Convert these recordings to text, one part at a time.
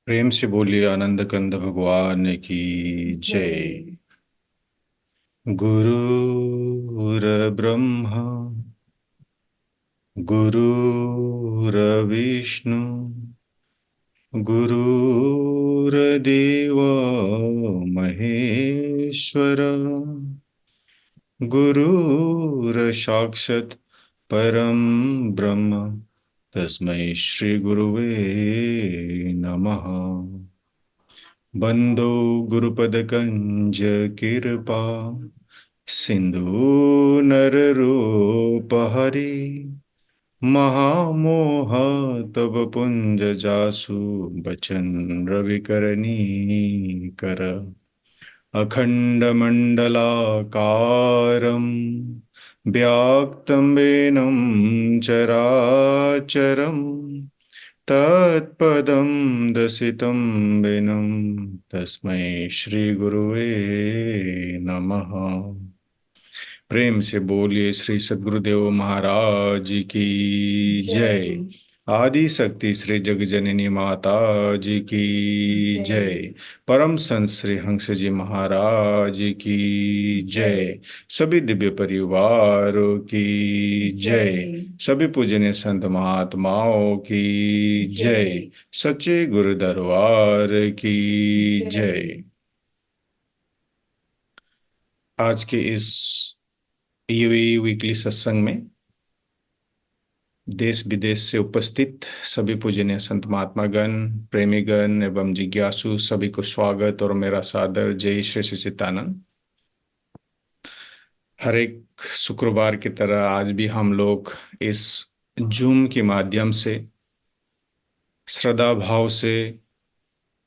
प्रेम से बोलिए आनंद कंद भगवान की जय। जय। गुरुर्ब्रह्मा गुरुर्विष्णु गुरुर्देव महेश्वर गुरुर्साक्षात् परम ब्रह्म तस्मै श्री गुरुवे नमः। बंदो गुरुपदकंज कृपा सिंधु नररूपहरि महामोह तव पुंज जासु बचन रविकरणी कर अखण्डमण्डलाकारं व्याक्तं वेनं चराचरं तत्पदं दसितं वेनं तस्मै श्रीगुरुवे नमः। प्रेम से बोलिए श्री सद्गुरुदेव महाराज की जय। जय। आदि शक्ति श्री जगजननी माता जी की जय। जय। परम संत श्री हंस जी महाराज की जय। जय। सभी दिव्य परिवारों की जय। जय। सभी पूजनीय संत महात्माओं की जय। जय। सच्चे गुरु दरबार की जय। जय। आज के इस यूएई वीकली सत्संग में देश विदेश से उपस्थित सभी पूजनीय संत महात्मागण, प्रेमीगण एवं जिज्ञासु सभी को स्वागत और मेरा सादर जय श्री सच्चिदानंद। हर एक शुक्रवार की तरह आज भी हम लोग इस जूम के माध्यम से श्रद्धा भाव से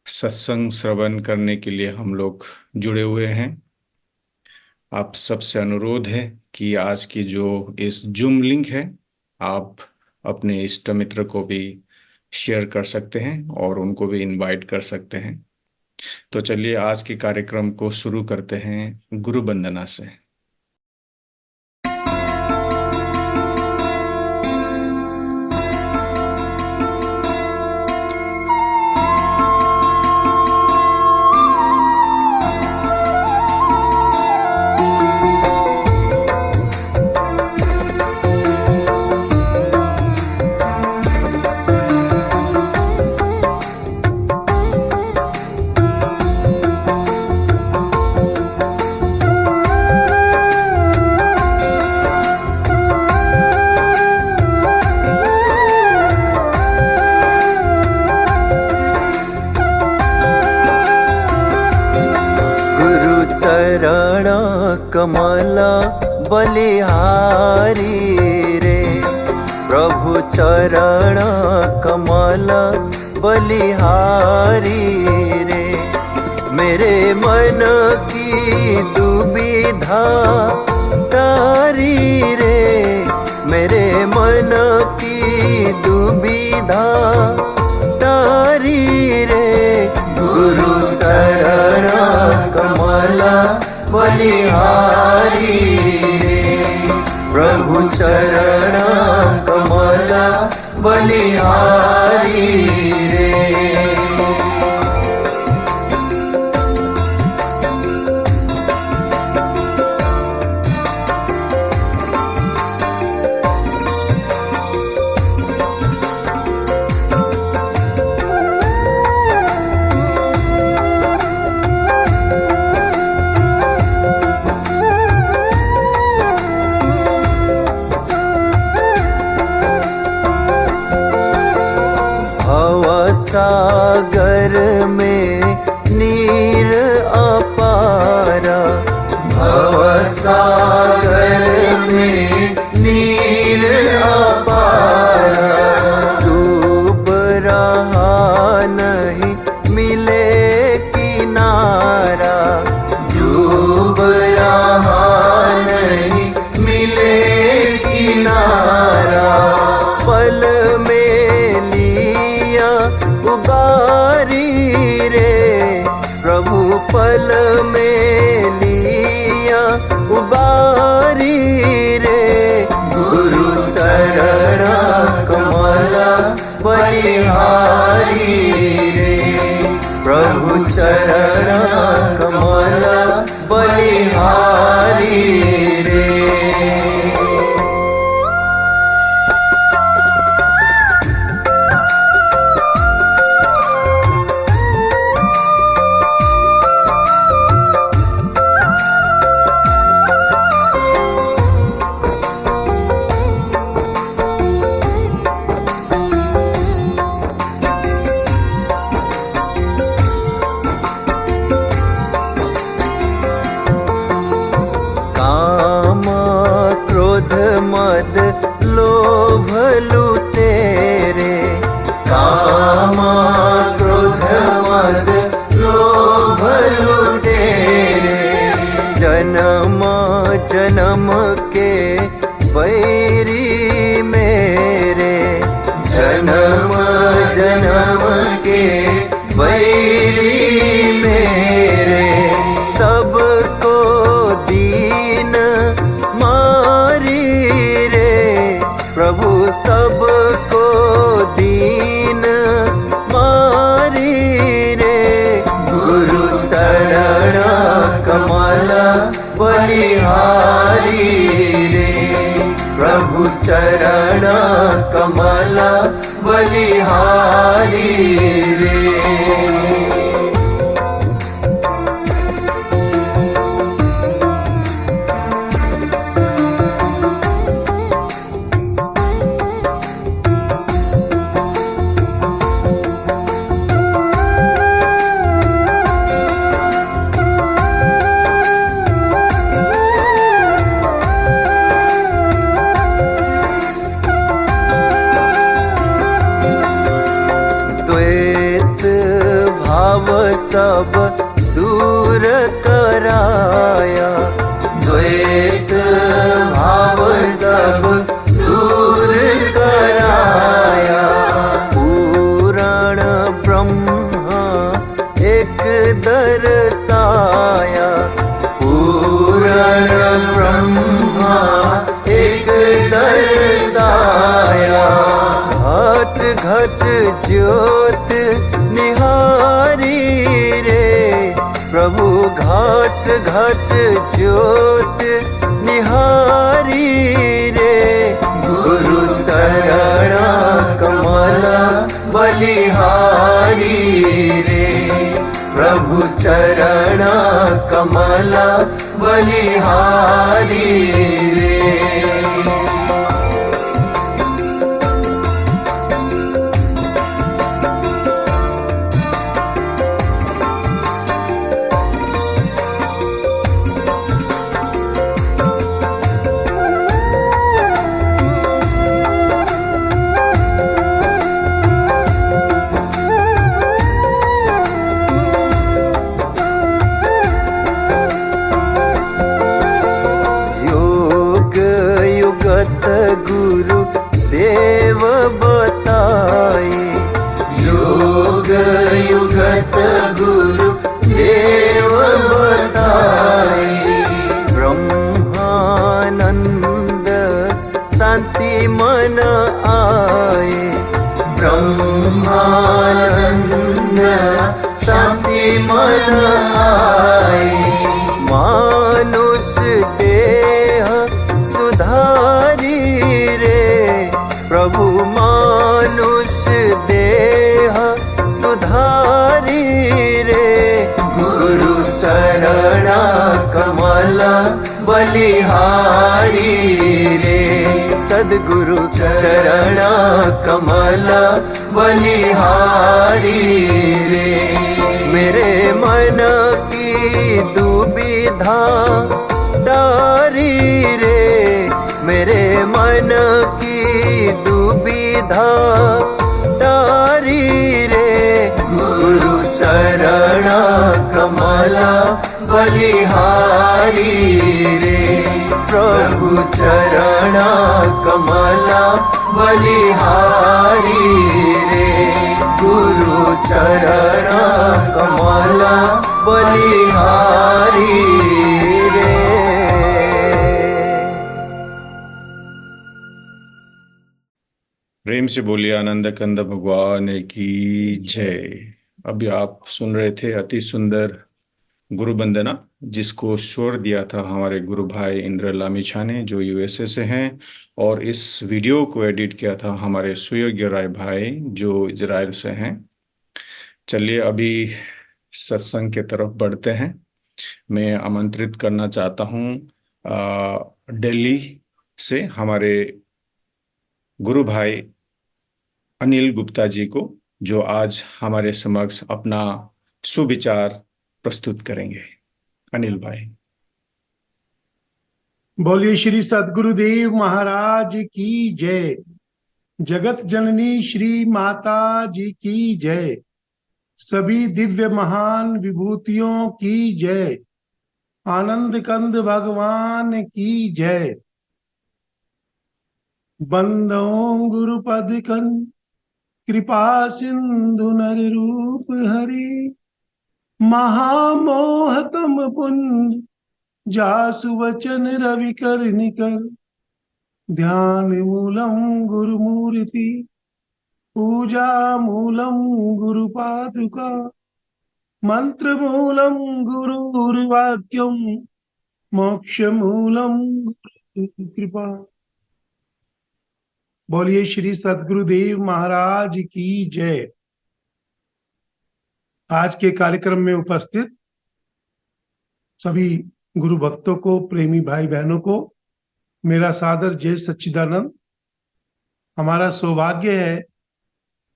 सत्संग श्रवण करने के लिए हम लोग जुड़े हुए हैं। आप सबसे अनुरोध है कि आज की जो इस जूम लिंक है आप अपने इष्ट मित्र को भी शेयर कर सकते हैं और उनको भी इनवाइट कर सकते हैं। तो चलिए आज के कार्यक्रम को शुरू करते हैं गुरु वंदना से। चरण कमल बलिहारी रे, प्रभु चरण कमल बलिहारी रे। मेरे मन की दुविधा तारी रे, मेरे मन की दुविधा तारी रे। गुरु चरण कमल बलिहारी रे, प्रभु चरण कमल बलिहारी रे। सागर में नीर अपारा, भव सागर में नीर अपारा। डूब रहा नहीं मिले किनारा, डूब रहा नहीं मिले किनारा। पल में लिया उबारी रे, प्रभु पल में लिया उबारी रे। गुरु चरण कमल बलिहारी रे, प्रभु चरण कमल बलिहारी रे। काम क्रोध मद लोभ लुटेरे, काम क्रोध मद लोभ लुटेरे, जन्म जन्म के बैरी मेरे, जन्म जन्म के बैरी मेरे, सबको दीन मारी रे, प्रभु सबको दीन मारी रे, गुरु चरण कमल बलिहारी रे, प्रभु चरण कमल बलिहारी रे। द्वैत भाव सब दूर कराया, द्वैत भाव सब दूर कराया, पुराण ब्रह्मा एक दर्शाया, पुराण ब्रह्मा एक दर्शाया, घट घट ज्योत निहारी रे, प्रभु घट घट ज्योत निहारी रे, गुरु चरण कमल बलिहारी रे, प्रभु चरण कमल बलिहारी रे। गुरु देव बताए, योग युगत गुरु देव बताए, ब्रह्मानंद शांति मन आए, ब्रह्मानंद शांति मन आए, मानुष देह सुधारी रे, प्रभु मानुष देह सुधारी रे, गुरु चरण कमल बलिहारी रे, सद्गुरु चरण कमल बलिहारी रे, मेरे मन की दुविधा टारी रे, मेरे मन की दुविधा टारी रे, गुरु चरण कमल बलिहारी रे, प्रभु चरण कमल बलिहारी रे, गुरु चरण कमल बलिहारी रे। प्रेम से बोलिए आनंद कंद भगवान की जय। अभी आप सुन रहे थे अति सुंदर गुरु वंदना, जिसको स्वर दिया था हमारे गुरु भाई इंद्र लामिछा ने, जो यूएसए से हैं। और इस वीडियो को एडिट किया था हमारे सुयोग्य राय भाई, जो इजराइल से हैं। चलिए अभी सत्संग के तरफ बढ़ते हैं। मैं आमंत्रित करना चाहता हूँ दिल्ली से हमारे गुरु भाई अनिल गुप्ता जी को, जो आज हमारे समक्ष अपना सुविचार प्रस्तुत करेंगे। अनिल भाई। बोलिए श्री सद्गुरुदेव महाराज की जय। जगत जननी श्री माता जी की जय। सभी दिव्य महान विभूतियों की जय। आनंद कंद भगवान की जय। बंदो गुरुपद कन कृपा सिंधु नर रूप हरि। महामोहतम पुंज जासु वचन रवि कर निकर। ध्यान मूलम गुरुमूर्ति पूजा मूलम गुरु पादुका। मंत्र मूलम गुरुर्वाक्यम मोक्ष मूलम गुरु कृपा। बोलिए श्री सद्गुरुदेव महाराज की जय। आज के कार्यक्रम में उपस्थित सभी गुरु भक्तों को, प्रेमी भाई बहनों को मेरा सादर जय सच्चिदानंद। हमारा सौभाग्य है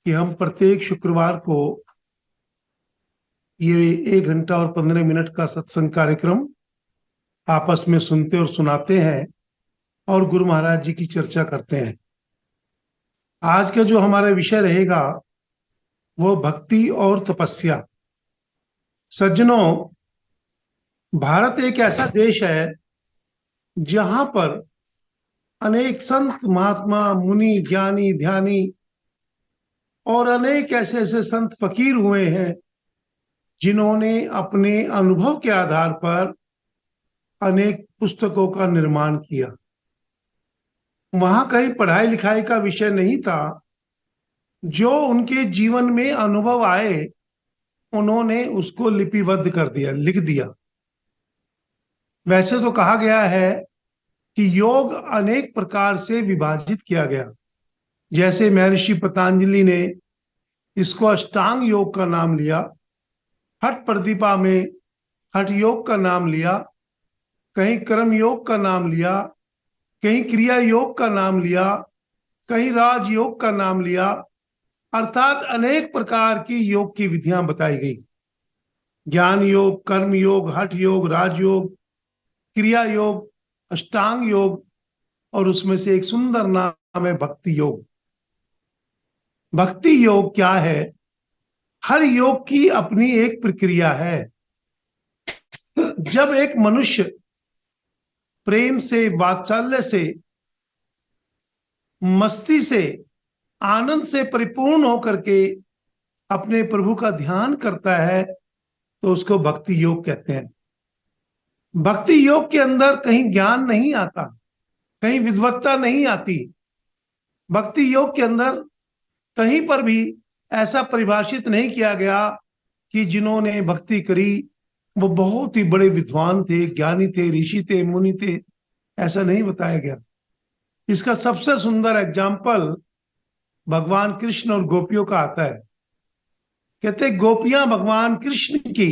कि हम प्रत्येक शुक्रवार को ये 1 घंटा और 15 मिनट का सत्संग कार्यक्रम आपस में सुनते और सुनाते हैं और गुरु महाराज जी की चर्चा करते हैं। आज का जो हमारा विषय रहेगा वो भक्ति और तपस्या। सज्जनों, भारत एक ऐसा देश है जहां पर अनेक संत महात्मा मुनि ज्ञानी ध्यानी और अनेक ऐसे ऐसे संत फकीर हुए हैं जिन्होंने अपने अनुभव के आधार पर अनेक पुस्तकों का निर्माण किया। वहां कहीं पढ़ाई लिखाई का विषय नहीं था। जो उनके जीवन में अनुभव आए उन्होंने उसको लिपिबद्ध कर दिया, लिख दिया। वैसे तो कहा गया है कि योग अनेक प्रकार से विभाजित किया गया। जैसे महर्षि पतंजलि ने इसको अष्टांग योग का नाम लिया, हठ प्रदीपा में हठ योग का नाम लिया, कहीं कर्म योग का नाम लिया, कहीं क्रिया योग का नाम लिया, कहीं राज योग का नाम लिया। अर्थात अनेक प्रकार की योग की विधियां बताई गई। ज्ञान योग, कर्म योग, हठ योग, राजयोग, क्रिया योग, अष्टांग योग, और उसमें से एक सुंदर नाम है भक्ति योग। भक्ति योग क्या है? हर योग की अपनी एक प्रक्रिया है। जब एक मनुष्य प्रेम से, वात्सल्य से, मस्ती से, आनंद से परिपूर्ण होकर के अपने प्रभु का ध्यान करता है तो उसको भक्ति योग कहते हैं। भक्ति योग के अंदर कहीं ज्ञान नहीं आता, कहीं विद्वत्ता नहीं आती। भक्ति योग के अंदर कहीं पर भी ऐसा परिभाषित नहीं किया गया कि जिन्होंने भक्ति करी वो बहुत ही बड़े विद्वान थे, ज्ञानी थे, ऋषि थे, मुनि थे। ऐसा नहीं बताया गया। इसका सबसे सुंदर एग्जाम्पल भगवान कृष्ण और गोपियों का आता है। कहते गोपियां भगवान कृष्ण की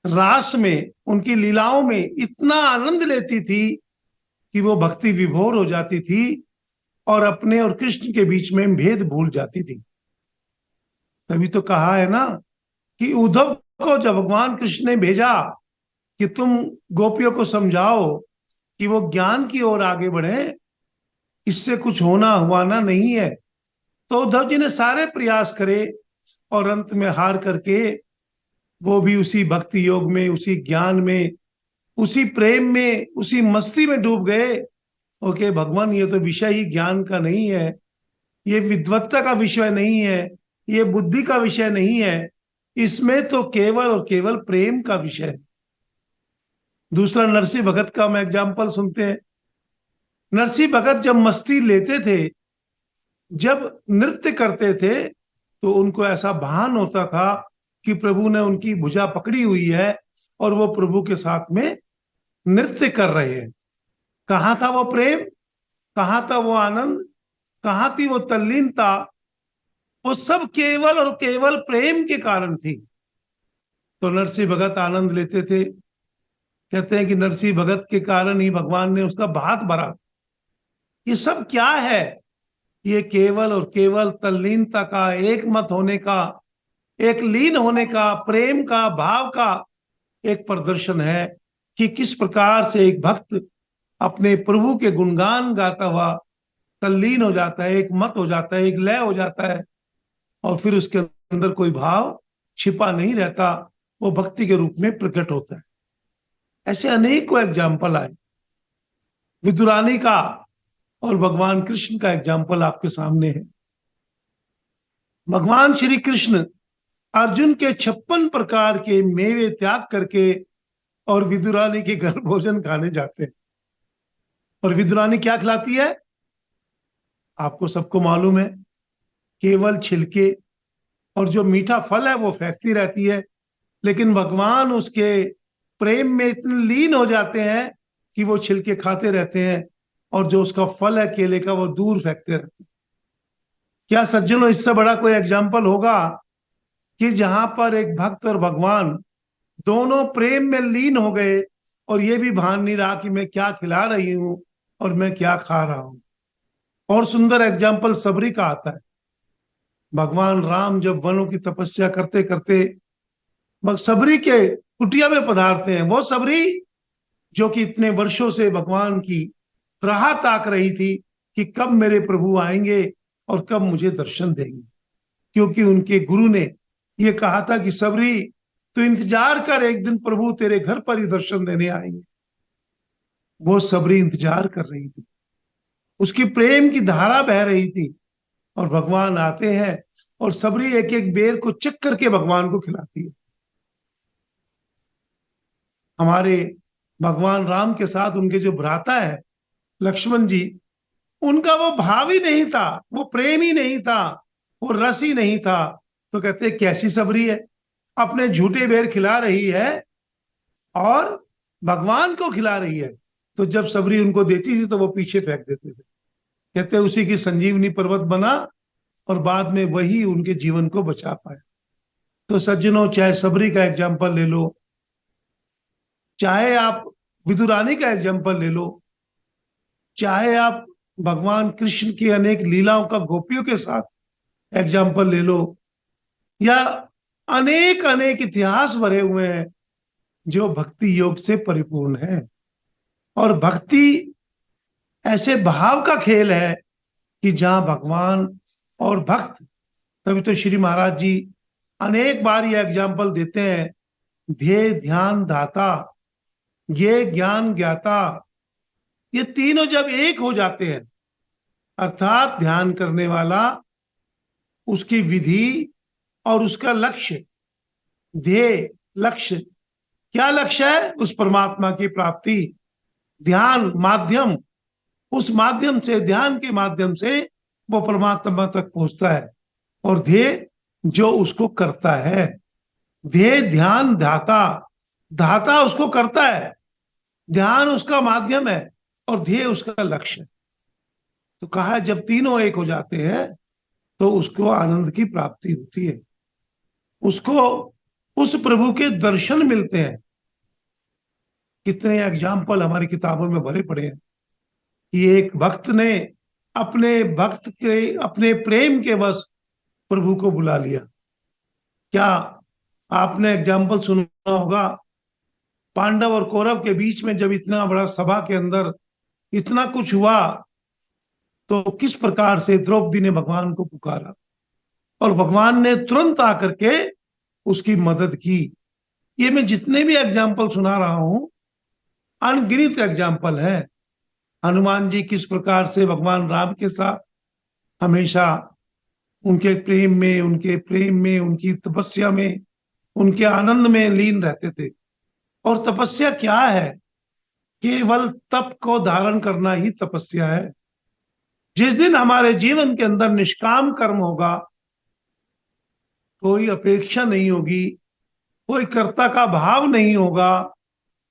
रास में, उनकी लीलाओं में इतना आनंद लेती थी कि वो भक्ति विभोर हो जाती थी और अपने और कृष्ण के बीच में भेद भूल जाती थी। तभी तो कहा है ना कि उद्धव को जब भगवान कृष्ण ने भेजा कि तुम गोपियों को समझाओ कि वो ज्ञान की ओर आगे बढ़े, इससे कुछ होना हुआना नहीं है। तो उद्धव जी ने सारे प्रयास करे और अंत में हार करके वो भी उसी भक्ति योग में, उसी ज्ञान में, उसी प्रेम में, उसी मस्ती में डूब गए। ओके भगवान, ये तो विषय ही ज्ञान का नहीं है, ये विद्वत्ता का विषय नहीं है, ये बुद्धि का विषय नहीं है, इसमें तो केवल और केवल प्रेम का विषय है। दूसरा नरसिंह भगत का हम एग्जाम्पल सुनते हैं। नरसिंह भगत जब मस्ती लेते थे, जब नृत्य करते थे, तो उनको ऐसा भान होता था कि प्रभु ने उनकी भुजा पकड़ी हुई है और वो प्रभु के साथ में नृत्य कर रहे हैं। कहाँ था वो प्रेम, कहाँ था वो आनंद, कहाँ थी वो तल्लीनता? वो सब केवल और केवल प्रेम के कारण थी। तो नरसिंह भगत आनंद लेते थे। कहते हैं कि नरसिंह भगत के कारण ही भगवान ने उसका भात भरा। ये सब क्या है? ये केवल और केवल तल्लीनता का, एक मत होने का, एक लीन होने का, प्रेम का, भाव का एक प्रदर्शन है कि किस प्रकार से एक भक्त अपने प्रभु के गुणगान गाता हुआ तल्लीन हो जाता है, एक मत हो जाता है, एक लय हो जाता है, और फिर उसके अंदर कोई भाव छिपा नहीं रहता, वो भक्ति के रूप में प्रकट होता है। ऐसे अनेकों एग्जाम्पल आए। विदुरानी का और भगवान कृष्ण का एग्जाम्पल आपके सामने है। भगवान श्री कृष्ण अर्जुन के 56 प्रकार के मेवे त्याग करके और विदुरानी के घर भोजन खाने जाते हैं। और विदुरानी क्या खिलाती है? आपको सबको मालूम है, केवल छिलके और जो मीठा फल है वो फेंकती रहती है। लेकिन भगवान उसके प्रेम में इतने लीन हो जाते हैं कि वो छिलके खाते रहते हैं, और जो उसका फल है केले का वो दूर फेंकते रहते हैं। क्या सज्जनों, इससे बड़ा कोई एग्जाम्पल होगा कि जहां पर एक भक्त और भगवान दोनों प्रेम में लीन हो गए और ये भी भान नहीं रहा कि मैं क्या खिला रही हूं और मैं क्या खा रहा हूं। और सुंदर एग्जाम्पल सबरी का आता है। भगवान राम जब वनों की तपस्या करते करते सबरी के कुटिया में पधारते हैं, वो सबरी जो कि इतने वर्षों से भगवान की राह ताक रही थी कि कब मेरे प्रभु आएंगे और कब मुझे दर्शन देंगे, क्योंकि उनके गुरु ने ये कहा था कि सबरी तो इंतजार कर, एक दिन प्रभु तेरे घर पर ही दर्शन देने आएंगे। वो सबरी इंतजार कर रही थी, उसकी प्रेम की धारा बह रही थी, और भगवान आते हैं और सबरी एक एक बेर को चख करके भगवान को खिलाती है। हमारे भगवान राम के साथ उनके जो भ्राता है लक्ष्मण जी, उनका वो भाव ही नहीं था, वो प्रेम ही नहीं था, वो रस ही नहीं था। तो कहते कैसी सबरी है, अपने झूठे बेर खिला रही है और भगवान को खिला रही है। तो जब सबरी उनको देती थी तो वो पीछे फेंक देते थे। कहते उसी की संजीवनी पर्वत बना और बाद में वही उनके जीवन को बचा पाया। तो सज्जनों, चाहे सबरी का एग्जाम्पल ले लो, चाहे आप विदुरानी का एग्जाम्पल ले लो, चाहे आप भगवान कृष्ण की अनेक लीलाओं का गोपियों के साथ एग्जाम्पल ले लो, या अनेक अनेक इतिहास भरे हुए हैं जो भक्ति योग से परिपूर्ण है। और भक्ति ऐसे भाव का खेल है कि जहां भगवान और भक्त, तभी तो श्री महाराज जी अनेक बार ये एग्जाम्पल देते हैं, ध्येय ध्यान दाता, ये ज्ञान ज्ञाता, ये तीनों जब एक हो जाते हैं, अर्थात ध्यान करने वाला, उसकी विधि और उसका लक्ष्य, ध्येय लक्ष्य, क्या लक्ष्य है? उस परमात्मा की प्राप्ति। ध्यान माध्यम, उस माध्यम से, ध्यान के माध्यम से वो परमात्मा तक पहुंचता है। और ध्येय जो उसको करता है, ध्येय ध्यान धाता, धाता उसको करता है, ध्यान उसका माध्यम है और ध्येय उसका लक्ष्य। तो कहा जब तीनों एक हो जाते हैं तो उसको आनंद की प्राप्ति होती है, उसको उस प्रभु के दर्शन मिलते हैं। कितने एग्जाम्पल हमारी किताबों में भरे पड़े हैं कि एक भक्त ने अपने भक्त के अपने प्रेम के वश प्रभु को बुला लिया। क्या आपने एग्जाम्पल सुना होगा, पांडव और कौरव के बीच में जब इतना बड़ा सभा के अंदर इतना कुछ हुआ तो किस प्रकार से द्रौपदी ने भगवान को पुकारा और भगवान ने तुरंत आकर के उसकी मदद की। ये मैं जितने भी एग्जाम्पल सुना रहा हूं, अनगिनत एग्जाम्पल है। हनुमान जी किस प्रकार से भगवान राम के साथ हमेशा उनके प्रेम में, उनकी तपस्या में, उनके आनंद में लीन रहते थे। और तपस्या क्या है? केवल तप को धारण करना ही तपस्या है। जिस दिन हमारे जीवन के अंदर निष्काम कर्म होगा, कोई अपेक्षा नहीं होगी, कोई कर्ता का भाव नहीं होगा,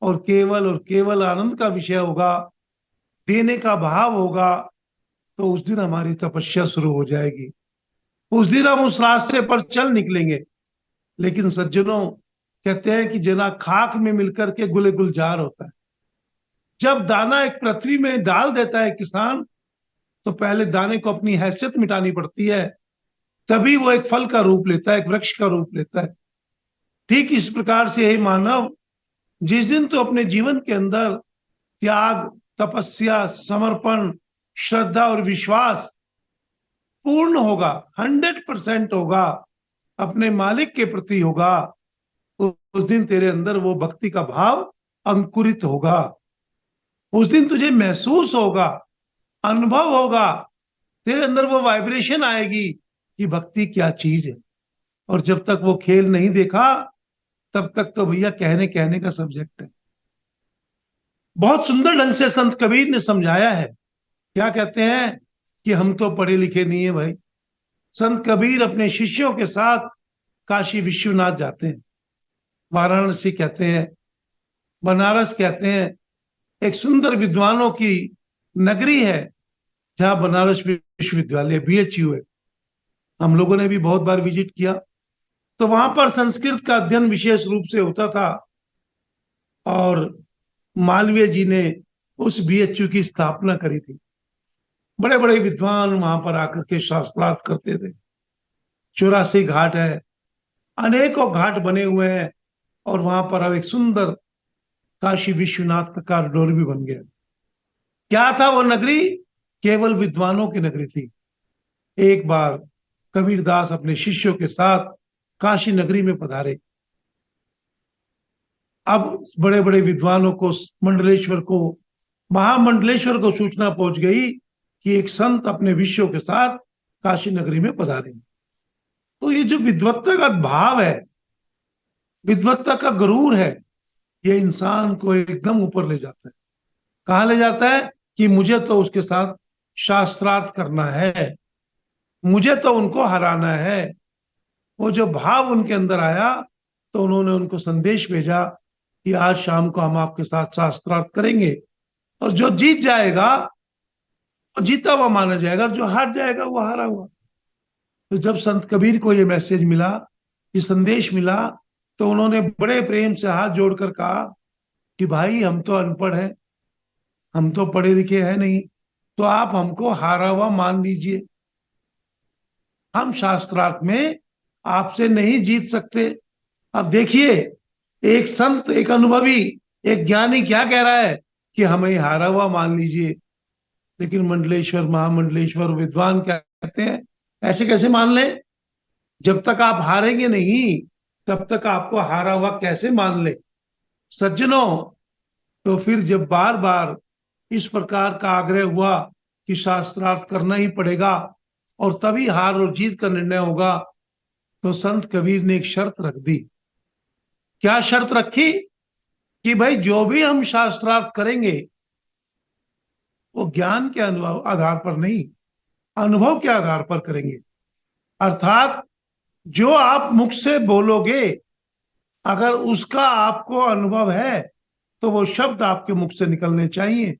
और केवल आनंद का विषय होगा, देने का भाव होगा, तो उस दिन हमारी तपस्या शुरू हो जाएगी। उस दिन हम उस रास्ते पर चल निकलेंगे। लेकिन सज्जनों, कहते हैं कि जना खाक में मिलकर के गुले गुलजार होता है। जब दाना एक पृथ्वी में डाल देता है किसान, तो पहले दाने को अपनी हैसियत मिटानी पड़ती है, तभी वो एक फल का रूप लेता है, एक वृक्ष का रूप लेता है। ठीक इस प्रकार से यही मानव जिस दिन तो अपने जीवन के अंदर त्याग, तपस्या, समर्पण, श्रद्धा और विश्वास पूर्ण होगा, 100% होगा, अपने मालिक के प्रति होगा, उस दिन तेरे अंदर वो भक्ति का भाव अंकुरित होगा। उस दिन तुझे महसूस होगा, अनुभव होगा, तेरे अंदर वो वाइब्रेशन आएगी कि भक्ति क्या चीज है। और जब तक वो खेल नहीं देखा, तब तक तो भैया कहने कहने का सब्जेक्ट है। बहुत सुंदर ढंग से संत कबीर ने समझाया है। क्या कहते हैं कि हम तो पढ़े लिखे नहीं है भाई। संत कबीर अपने शिष्यों के साथ काशी विश्वनाथ जाते हैं, वाराणसी कहते हैं, बनारस कहते हैं, एक सुंदर विद्वानों की नगरी है, जहां बनारस विश्वविद्यालय BHU है। हम लोगों ने भी बहुत बार विजिट किया। तो वहां पर संस्कृत का अध्ययन विशेष रूप से होता था, और मालवीय जी ने उस BHU की स्थापना करी थी। बड़े बड़े विद्वान वहां पर आकर के शास्त्रार्थ करते थे। 84 घाट है, अनेकों घाट बने हुए हैं, और वहां पर अब एक सुंदर काशी विश्वनाथ का कॉरिडोर भी बन गया। क्या था वो नगरी? केवल विद्वानों की नगरी थी। एक बार कबीरदास अपने शिष्यों के साथ काशी नगरी में पधारे। अब बड़े बड़े विद्वानों को, मंडलेश्वर को, महामंडलेश्वर को सूचना पहुंच गई कि एक संत अपने विषयों के साथ काशी नगरी में पधारे। तो ये जो विद्वत्ता का भाव है, विद्वत्ता का गुरूर है, ये इंसान को एकदम ऊपर ले जाता है। कहाँ ले जाता है? कि मुझे तो उसके साथ शास्त्रार्थ करना है, मुझे तो उनको हराना है। वो जो भाव उनके अंदर आया, तो उन्होंने उनको संदेश भेजा कि आज शाम को हम आपके साथ शास्त्रार्थ करेंगे, और जो जीत जाएगा वो जीता हुआ माना जाएगा, और जो हार जाएगा वो हारा हुआ। तो जब संत कबीर को ये मैसेज मिला, ये संदेश मिला, तो उन्होंने बड़े प्रेम से हाथ जोड़कर कहा कि भाई, हम तो अनपढ़ हैं, हम तो पढ़े लिखे हैं नहीं, तो आप हमको हारा हुआ मान लीजिए। हम शास्त्रार्थ में आपसे नहीं जीत सकते। अब देखिए, एक संत, एक अनुभवी, एक ज्ञानी क्या कह रहा है कि हमें हारा हुआ मान लीजिए। लेकिन मंडलेश्वर, महामंडलेश्वर विद्वान क्या कहते हैं? ऐसे कैसे मान लें? जब तक आप हारेंगे नहीं, तब तक आपको हारा हुआ कैसे मान ले? सज्जनों, तो फिर जब बार बार इस प्रकार का आग्रह हुआ कि शास्त्रार्थ करना ही पड़ेगा और तभी हार और जीत का निर्णय होगा, तो संत कबीर ने एक शर्त रख दी। क्या शर्त रखी? कि भाई, जो भी हम शास्त्रार्थ करेंगे वो ज्ञान के आधार पर नहीं, अनुभव के आधार पर करेंगे। अर्थात जो आप मुख से बोलोगे, अगर उसका आपको अनुभव है, तो वो शब्द आपके मुख से निकलने चाहिए,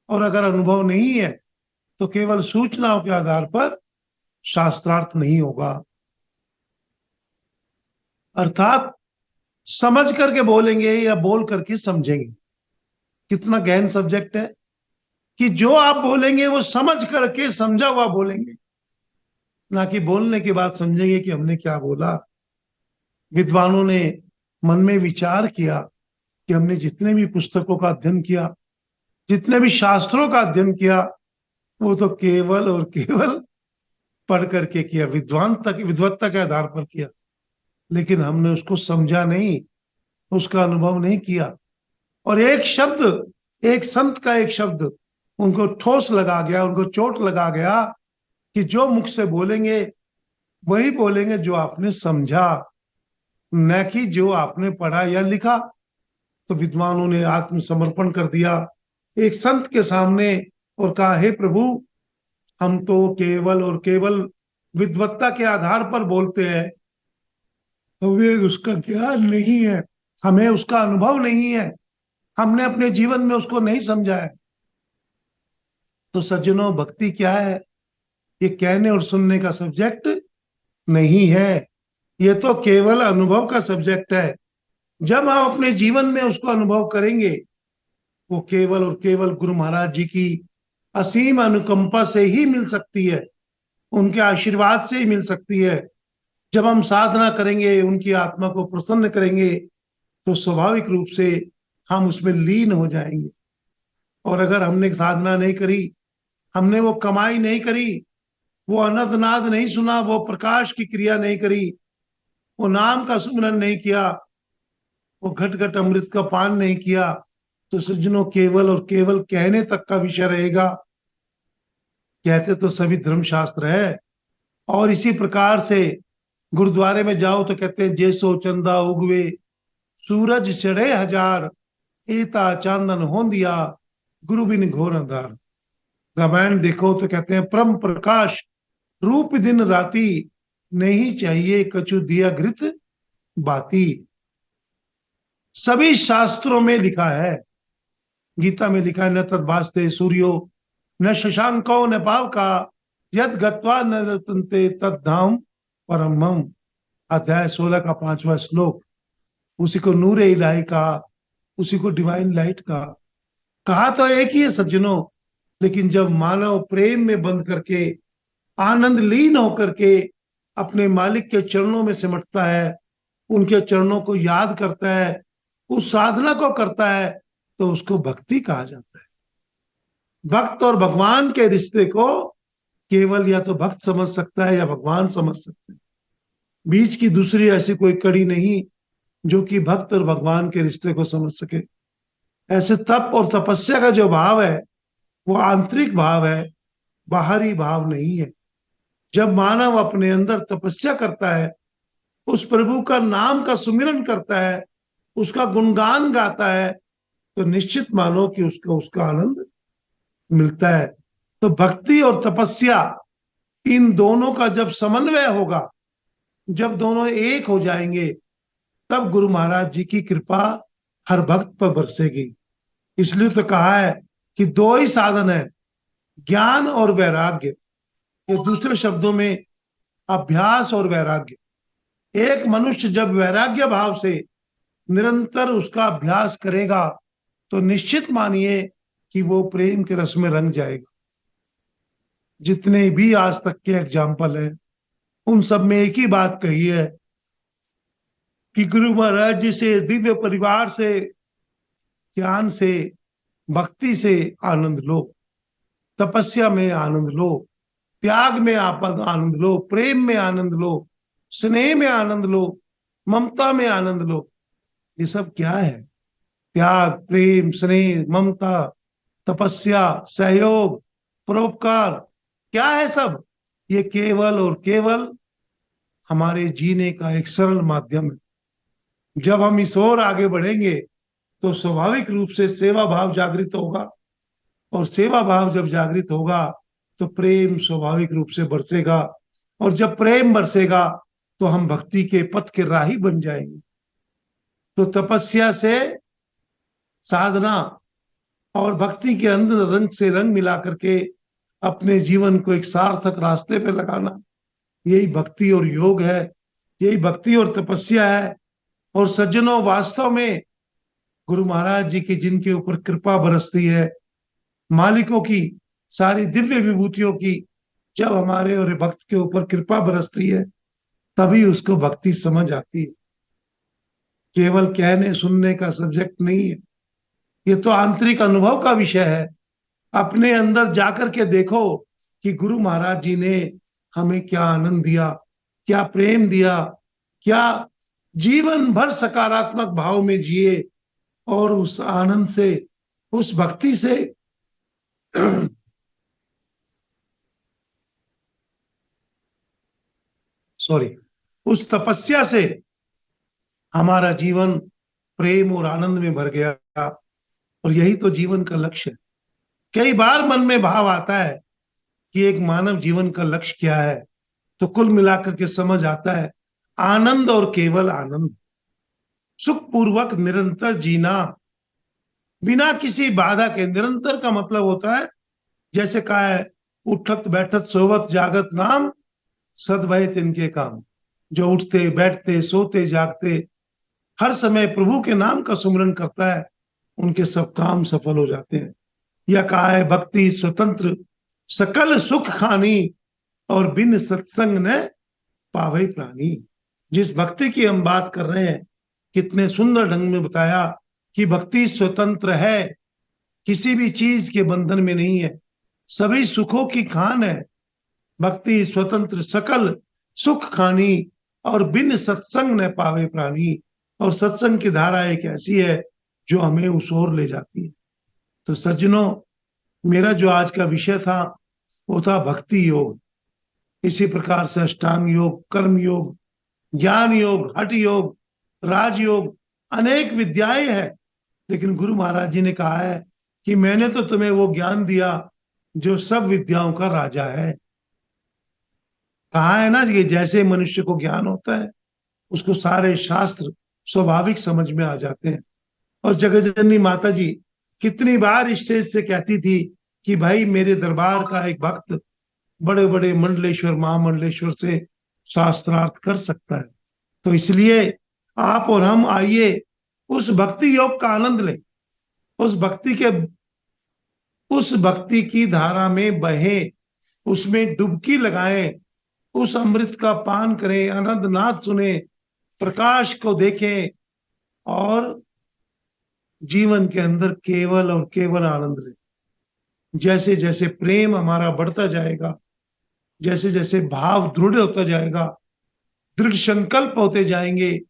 और अगर अनुभव नहीं है, तो केवल सूचनाओं के आधार पर शास्त्रार्थ नहीं होगा। अर्थात समझ करके बोलेंगे या बोल करके समझेंगे। कितना गहन सब्जेक्ट है कि जो आप बोलेंगे वो समझ करके, समझा हुआ बोलेंगे, ना कि बोलने के बाद समझेंगे कि हमने क्या बोला। विद्वानों ने मन में विचार किया कि हमने जितने भी पुस्तकों का अध्ययन किया, जितने भी शास्त्रों का अध्ययन किया, वो तो केवल और केवल पढ़ करके किया, विद्वत्ता के आधार पर किया। लेकिन हमने उसको समझा नहीं, उसका अनुभव नहीं किया। और एक शब्द, एक संत का एक शब्द उनको ठोस लगा गया, उनको चोट लगा गया कि जो मुख से बोलेंगे वही बोलेंगे जो आपने समझा, न कि जो आपने पढ़ा या लिखा। तो विद्वानों ने आत्मसमर्पण कर दिया एक संत के सामने और कहा, हे प्रभु, हम तो केवल और केवल विद्वत्ता के आधार पर बोलते हैं, हमें उसका ज्ञान नहीं है, हमें उसका अनुभव नहीं है, हमने अपने जीवन में उसको नहीं समझा है। तो सज्जनों, भक्ति क्या है? ये कहने और सुनने का सब्जेक्ट नहीं है, ये तो केवल अनुभव का सब्जेक्ट है। जब हम अपने जीवन में उसको अनुभव करेंगे, वो केवल और केवल गुरु महाराज जी की असीम अनुकंपा से ही मिल सकती है, उनके आशीर्वाद से ही मिल सकती है। जब हम साधना करेंगे, उनकी आत्मा को प्रसन्न करेंगे, तो स्वाभाविक रूप से हम उसमें लीन हो जाएंगे। और अगर हमने साधना नहीं करी, हमने वो कमाई नहीं करी, वो अनंतनाद नहीं सुना, वो प्रकाश की क्रिया नहीं करी, वो नाम का सुमिरन नहीं किया, वो घट घट अमृत का पान नहीं किया, तो सज्जनों, केवल और केवल कहने तक का विषय रहेगा। कहते तो सभी धर्मशास्त्र है। और इसी प्रकार से गुरुद्वारे में जाओ तो कहते हैं, जैसो चंदा उगवे सूरज चढ़े हजार, एता चांदन होंदिया गुरु बिन घोर अंधार। रामायण देखो तो कहते हैं, परम प्रकाश रूप दिन राती, नहीं चाहिए कछु दिया घृत बाती। सभी शास्त्रों में लिखा है, गीता में लिखा है, न तद वास्ते सूर्यो न शशांको न पावका, यद गत्वा न रतन्ते तद धाम परमम। अध्याय 16 का 5वां श्लोक। उसी को नूरे इलाही कहा, उसी को डिवाइन लाइट कहा तो एक ही है सज्जनों। लेकिन जब मानव प्रेम में बंद करके, आनंद लीन होकर के अपने मालिक के चरणों में सिमटता है, उनके चरणों को याद करता है, उस साधना को करता है, तो उसको भक्ति कहा जाता है। भक्त और भगवान के रिश्ते को केवल या तो भक्त समझ सकता है या भगवान समझ सकते हैं। बीच की दूसरी ऐसी कोई कड़ी नहीं जो कि भक्त और भगवान के रिश्ते को समझ सके। ऐसे तप और तपस्या का जो भाव है, वो आंतरिक भाव है, बाहरी भाव नहीं है। जब मानव अपने अंदर तपस्या करता है, उस प्रभु का नाम का सुमिरन करता है, उसका गुणगान गाता है, तो निश्चित मानो कि उसको उसका आनंद मिलता है। तो भक्ति और तपस्या, इन दोनों का जब समन्वय होगा, जब दोनों एक हो जाएंगे, तब गुरु महाराज जी की कृपा हर भक्त पर बरसेगी। इसलिए तो कहा है कि दो ही साधन है, ज्ञान और वैराग्य। ये दूसरे शब्दों में अभ्यास और वैराग्य। एक मनुष्य जब वैराग्य भाव से निरंतर उसका अभ्यास करेगा, तो निश्चित मानिए कि वो प्रेम के रस में रंग जाएगा। जितने भी आज तक के एग्जाम्पल हैं, उन सब में एक ही बात कही है कि गुरु महाराज जी से, दिव्य परिवार से, ज्ञान से, भक्ति से आनंद लो, तपस्या में आनंद लो, त्याग में आप आनंद लो, प्रेम में आनंद लो, स्नेह में आनंद लो, ममता में आनंद लो। ये सब क्या है? त्याग, प्रेम, स्नेह, ममता, तपस्या, सहयोग, परोपकार, क्या है सब? ये केवल और केवल हमारे जीने का एक सरल माध्यम है। जब हम इस ओर आगे बढ़ेंगे, तो स्वाभाविक रूप से सेवा भाव जागृत होगा, और सेवा भाव जब जागृत होगा, तो प्रेम स्वाभाविक रूप से बरसेगा, और जब प्रेम बरसेगा, तो हम भक्ति के पथ के राही बन जाएंगे। तो तपस्या से साधना और भक्ति के अंदर रंग से रंग मिला करके अपने जीवन को एक सार्थक रास्ते पे लगाना, यही भक्ति और योग है, यही भक्ति और तपस्या है। और सज्जनों, वास्तव में गुरु महाराज जी की जिनके ऊपर कृपा बरसती है, मालिकों की सारी दिव्य विभूतियों की जब हमारे और भक्त के ऊपर कृपा बरसती है, तभी उसको भक्ति समझ आती है। केवल कहने सुनने का सब्जेक्ट नहीं है, ये तो आंतरिक अनुभव का विषय है। अपने अंदर जाकर के देखो कि गुरु महाराज जी ने हमें क्या आनंद दिया, क्या प्रेम दिया, क्या जीवन भर सकारात्मक भाव में जिए, और उस आनंद से, उस भक्ति से सॉरी, उस तपस्या से हमारा जीवन प्रेम और आनंद में भर गया। और यही तो जीवन का लक्ष्य है। कई बार मन में भाव आता है कि एक मानव जीवन का लक्ष्य क्या है, तो कुल मिलाकर के समझ आता है आनंद और केवल आनंद, सुखपूर्वक निरंतर जीना, बिना किसी बाधा के। निरंतर का मतलब होता है, जैसे कहा है, उठत बैठत सोवत जागत नाम, सद भय तिनके काम। जो उठते बैठते सोते जागते हर समय प्रभु के नाम का सुमिरन करता है, उनके सब काम सफल हो जाते हैं। यह कहा है, भक्ति स्वतंत्र सकल सुख खानी, और बिन सत्संग न पावई प्राणी। जिस भक्ति की हम बात कर रहे हैं, कितने सुंदर ढंग में बताया कि भक्ति स्वतंत्र है, किसी भी चीज के बंधन में नहीं है, सभी सुखों की खान है। भक्ति स्वतंत्र सकल सुख खानी, और बिन सत्संग न पावे प्राणी। और सत्संग की धारा एक ऐसी है जो हमें उस ओर ले जाती है। तो सज्जनों, मेरा जो आज का विषय था वो था भक्ति योग। इसी प्रकार से अष्टांग योग, कर्म योग, ज्ञान योग, हठ योग, राजयोग, अनेक विद्याएं हैं। लेकिन गुरु महाराज जी ने कहा है कि मैंने तो तुम्हें वो ज्ञान दिया जो सब विद्याओं का राजा है। कहा है ना कि जैसे मनुष्य को ज्ञान होता है, उसको सारे शास्त्र स्वाभाविक समझ में आ जाते हैं। और जगतजननी माता जी कितनी बार स्टेज से कहती थी कि भाई मेरे दरबार का एक भक्त बड़े बड़े मंडलेश्वर महामंडलेश्वर से शास्त्रार्थ कर सकता है। तो इसलिए आप और हम आइए उस भक्ति योग का आनंद लें, उस भक्ति के उस भक्ति की धारा में बहे, उसमें डुबकी लगाएं, उस अमृत का पान करें, आनंद नाद सुने, प्रकाश को देखें, और जीवन के अंदर केवल और केवल आनंद लें। जैसे जैसे प्रेम हमारा बढ़ता जाएगा, जैसे जैसे भाव दृढ़ होता जाएगा, दृढ़ संकल्प होते जाएंगे,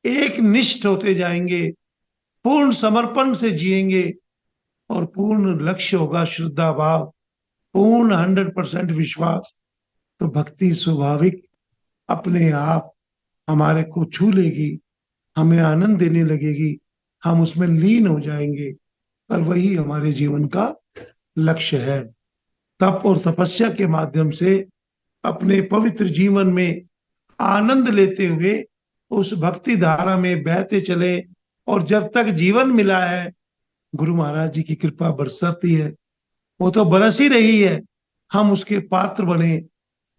एक निष्ठ होते जाएंगे, पूर्ण समर्पण से जिएंगे, और पूर्ण लक्ष्य होगा श्रद्धा भाव, पूर्ण 100% विश्वास, तो भक्ति स्वाभाविक अपने आप हमारे को छू लेगी, हमें आनंद देने लगेगी, हम उसमें लीन हो जाएंगे, और वही हमारे जीवन का लक्ष्य है। तप और तपस्या के माध्यम से अपने पवित्र जीवन में आनंद लेते हुए उस भक्ति धारा में बहते चले। और जब तक जीवन मिला है, गुरु महाराज जी की कृपा बरसती है, वो तो बरस ही रही है, हम उसके पात्र बने,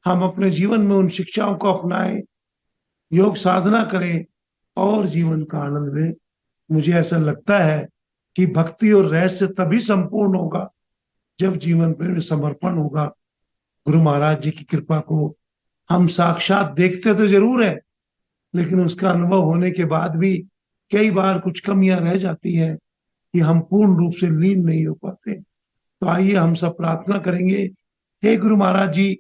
हम अपने जीवन में उन शिक्षाओं को अपनाएं, योग साधना करें, और जीवन का आनंद लें। मुझे ऐसा लगता है कि भक्ति और रहस्य तभी संपूर्ण होगा जब जीवन में समर्पण होगा। गुरु महाराज जी की कृपा को हम साक्षात देखते तो जरूर है, लेकिन उसका अनुभव होने के बाद भी कई बार कुछ कमियां रह जाती है कि हम पूर्ण रूप से लीन नहीं हो पाते। तो आइए हम सब प्रार्थना करेंगे, हे गुरु महाराज जी,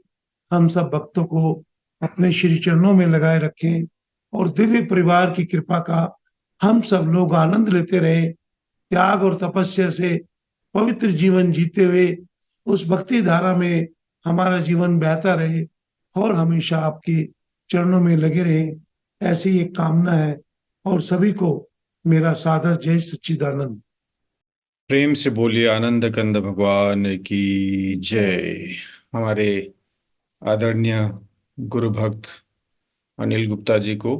हम सब भक्तों को अपने श्री चरणों में लगाए रखें, और दिव्य परिवार की कृपा का हम सब लोग आनंद लेते रहे, त्याग और तपस्या से पवित्र जीवन जीते हुए उस भक्ति धारा में हमारा जीवन बहता रहे, और हमेशा आपके चरणों में लगे रहे, ऐसी एक कामना है। और सभी को मेरा सादर जय सच्चिदानंद। प्रेम से बोलिए आनंद कंद भगवान की जय। हमारे आदरणीय गुरु भक्त अनिल गुप्ता जी को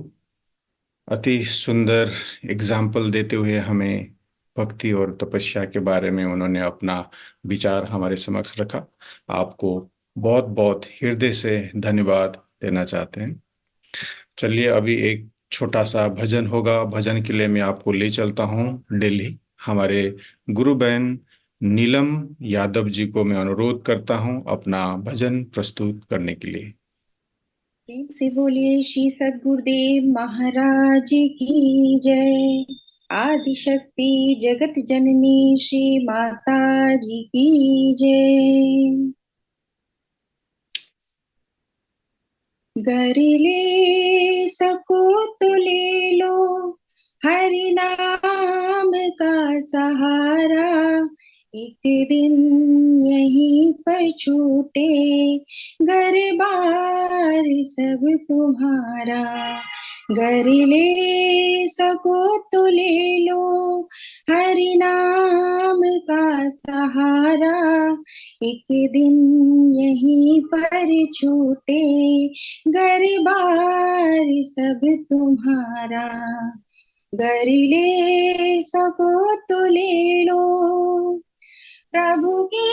अति सुंदर एग्जाम्पल देते हुए हमें भक्ति और तपस्या के बारे में उन्होंने अपना विचार हमारे समक्ष रखा। आपको बहुत बहुत हृदय से धन्यवाद देना चाहते हैं। चलिए अभी एक छोटा सा भजन होगा, भजन के लिए मैं आपको ले चलता हूँ दिल्ली। हमारे गुरु बहन नीलम यादव जी को मैं अनुरोध करता हूँ अपना भजन प्रस्तुत करने के लिए। प्रेम से बोलिए श्री सद्गुरुदेव महाराज की जय। आदि शक्ति जगत जननी श्री माता जी की जय। घर ले सको तो ले लो हरि नाम का सहारा, एक दिन यहीं पर छूटे घर बार सब तुम्हारा। घर ले सको तो ले लो हरि नाम का सहारा, एक दिन यहीं पर छूटे घर बार सब तुम्हारा, घर ले सको तो ले लो। प्रभु की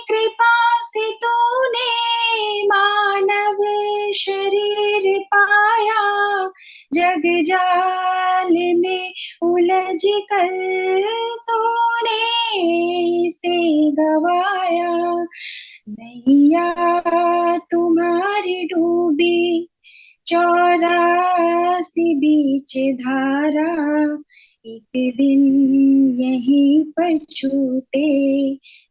कृपा से तूने मानव शरीर पाया, जग जाल में उलझ कर तूने इसे गवाया। नैया तुम्हारी डूबी 84 बीच धारा, एक दिन यहीं पर छूटे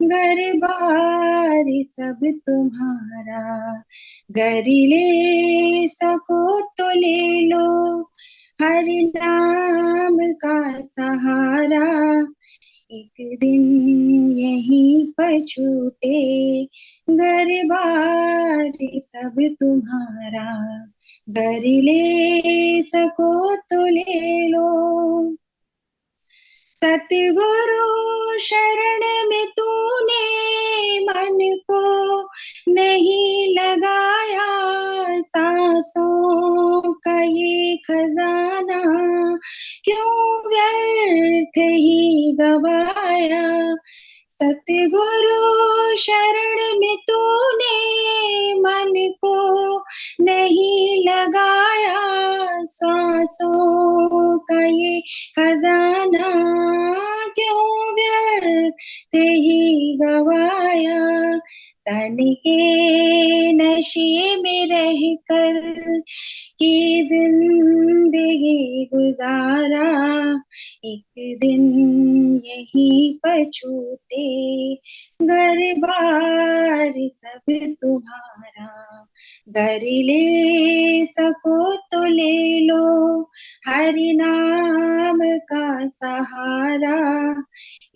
घर बार सब तुम्हारा, घर ले सको तो ले लो हरि नाम का सहारा, एक दिन यहीं पर छूटे घर बार सब तुम्हारा, घर ले सको तो ले लो। सतगुरु शरण में तूने मन को नहीं लगाया, सांसों का ये खजाना क्यों व्यर्थ ही गवाया। सतगुरु शरण में तूने मन को नहीं लगाया, सांसों का ये खजाना क्यों व्यर्थ ही गवाया। तन के नशे में रहकर की जिंदगी गुजारा, एक दिन यहीं पर छूटे घर बार सब तुम्हारा, घर ले सको तो ले लो हरि नाम का सहारा,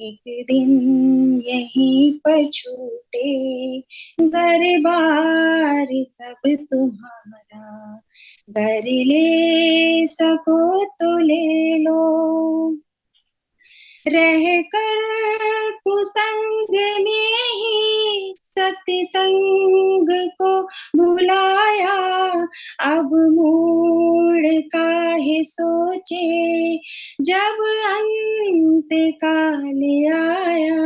एक दिन यहीं पर छूटे घर बार सब तुम्हारा, घर ले सको तो ले लो। रह कर कुसंग में ही सत्संग को भुलाया, अब मूड काहे सोचे जब अंत काल आया।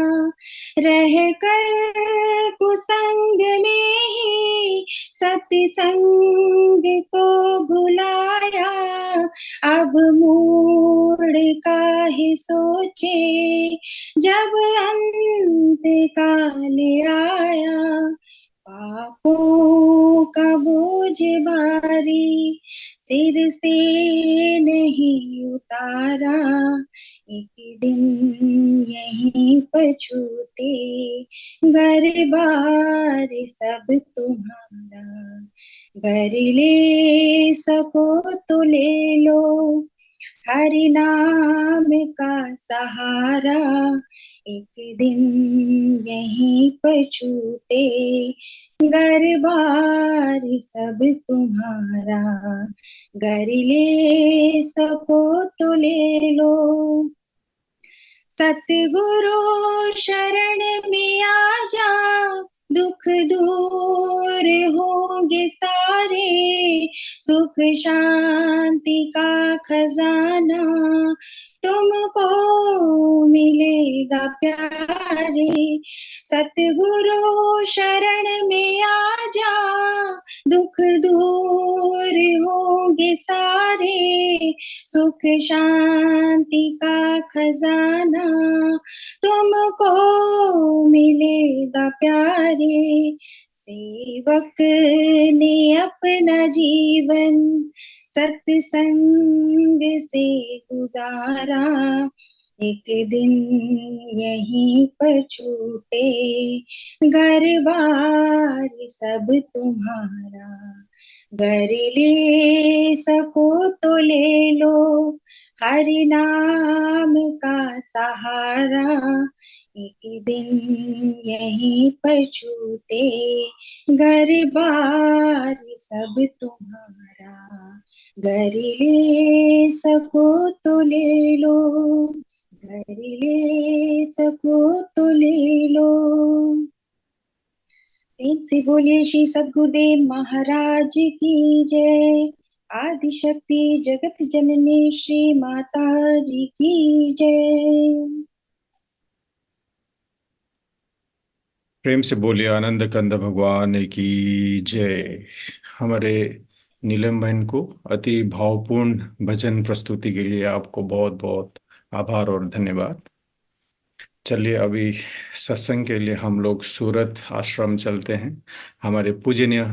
रह कर कुसंग में ही सत्संग को भुलाया, अब मूड काहे सोचे जब अंत काल आया। पापों का बोझ भारी सिर से नहीं उतारा, एक दिन यहीं पर छूटे घर बार सब तुम्हारा, घर ले सको तो ले लो हरि नाम का सहारा, एक दिन यहीं पर छूटे घर बार सब तुम्हारा, घर ले सको तो ले लो। सतगुरु शरण में आ जा, दुख दूर होंगे सारे, सुख शांति का खजाना तुमको मिलेगा प्यारे। सतगुरु शरण में आ जा, दुख दूर होंगे सारे, सुख शांति का खजाना तुमको मिलेगा प्यारे। सेवक ने अपना जीवन सत्संग से गुजारा, एक दिन यहीं पर छूटे घर बार सब तुम्हारा, घर ले सको तो ले लो हरि नाम का सहारा, एक दिन यहीं पर छूटे घर बार सब तुम्हारा, घर ले सको तो ले लो, घर ले सको तो ले लो। प्रेम से बोलिए श्री सद्गुरुदेव महाराज की जय। आदि शक्ति जगत जननी श्री माता जी की जय। प्रेम से बोलिए आनंद कंद भगवान की जय। हमारे नीलम बहन को अति भावपूर्ण भजन प्रस्तुति के लिए आपको बहुत बहुत आभार और धन्यवाद। चलिए अभी सत्संग के लिए हम लोग सूरत आश्रम चलते हैं। हमारे पूजनीय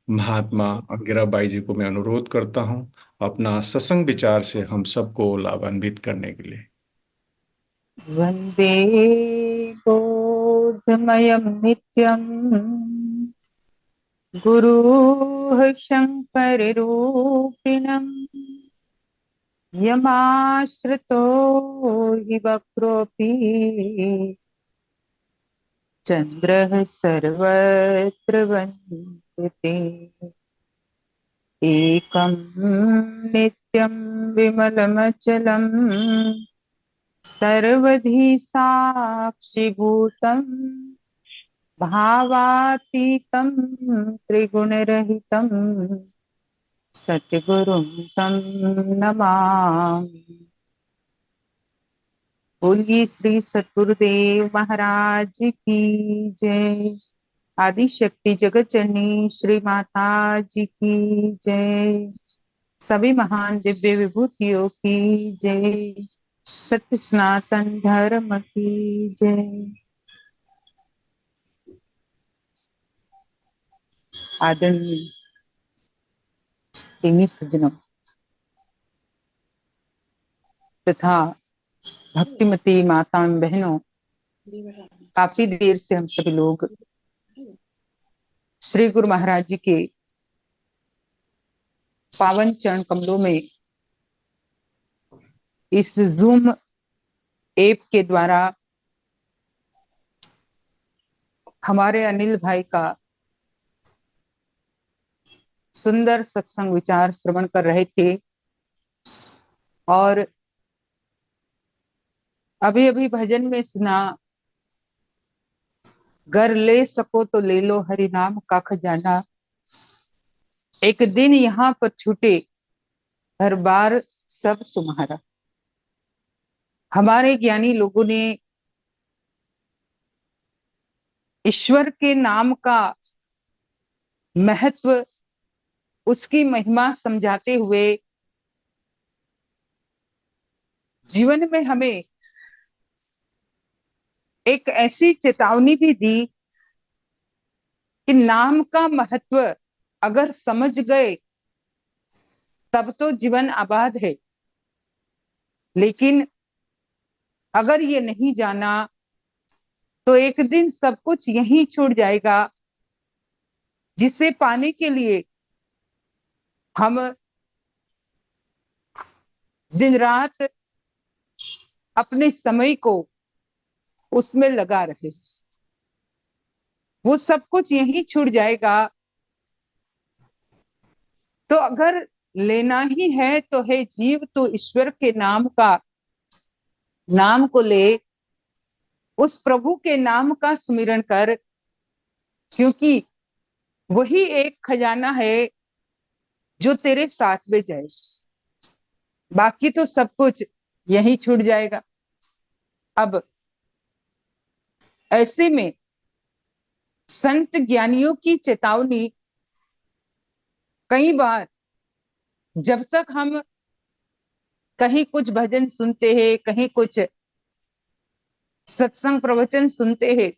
महात्मा अंगिरा बाई जी को मैं अनुरोध करता हूं अपना सत्संग विचार से हम सबको लाभान्वित करने के लिए। वन्दे बोधमयं नित्यं गुरुः शङ्कररूपिणं यमाश्रितो हि वक्रोऽपि चन्द्रः सर्वत्र वन्दते। एकं नित्यं विमलमचलं सर्वधी साक्षिभूतं भावातीतं त्रिगुणरहितं सद्गुरुं तं नमामि। बोलिए श्री सद्गुरुदेव महाराज की जय। आदि शक्ति जगत जननी श्री माता जी की जय। सभी महान दिव्य विभूतियों की जय। सत्य सनातन धर्म की जय। आदरणीय प्रेमी सज्जनों तथा भक्तिमती माताओं बहनों, काफी देर से हम सभी लोग श्री गुरु महाराज जी के पावन चरण कमलों में इस जूम ऐप के द्वारा हमारे अनिल भाई का सुंदर सत्संग विचार श्रवण कर रहे थे। और अभी अभी भजन में सुना, घर ले सको तो ले लो हरि नाम का खजाना, एक दिन यहाँ पर छूटे हर बार सब तुम्हारा। हमारे ज्ञानी लोगों ने ईश्वर के नाम का महत्व, उसकी महिमा समझाते हुए जीवन में हमें एक ऐसी चेतावनी भी दी कि नाम का महत्व अगर समझ गए तब तो जीवन आबाद है, लेकिन अगर ये नहीं जाना तो एक दिन सब कुछ यहीं छूट जाएगा, जिसे पाने के लिए हम दिन रात अपने समय को उसमें लगा रहे। वो सब कुछ यहीं छूट जाएगा। तो अगर लेना ही है तो है जीव तो ईश्वर के नाम का, नाम को ले, उस प्रभु के नाम का सुमिरन कर, क्योंकि वही एक खजाना है जो तेरे साथ में जाए। बाकी तो सब कुछ यही छूट जाएगा। अब ऐसे में संत ज्ञानियों की चेतावनी कई बार, जब तक हम कहीं कुछ भजन सुनते हैं, कहीं कुछ सत्संग प्रवचन सुनते हैं,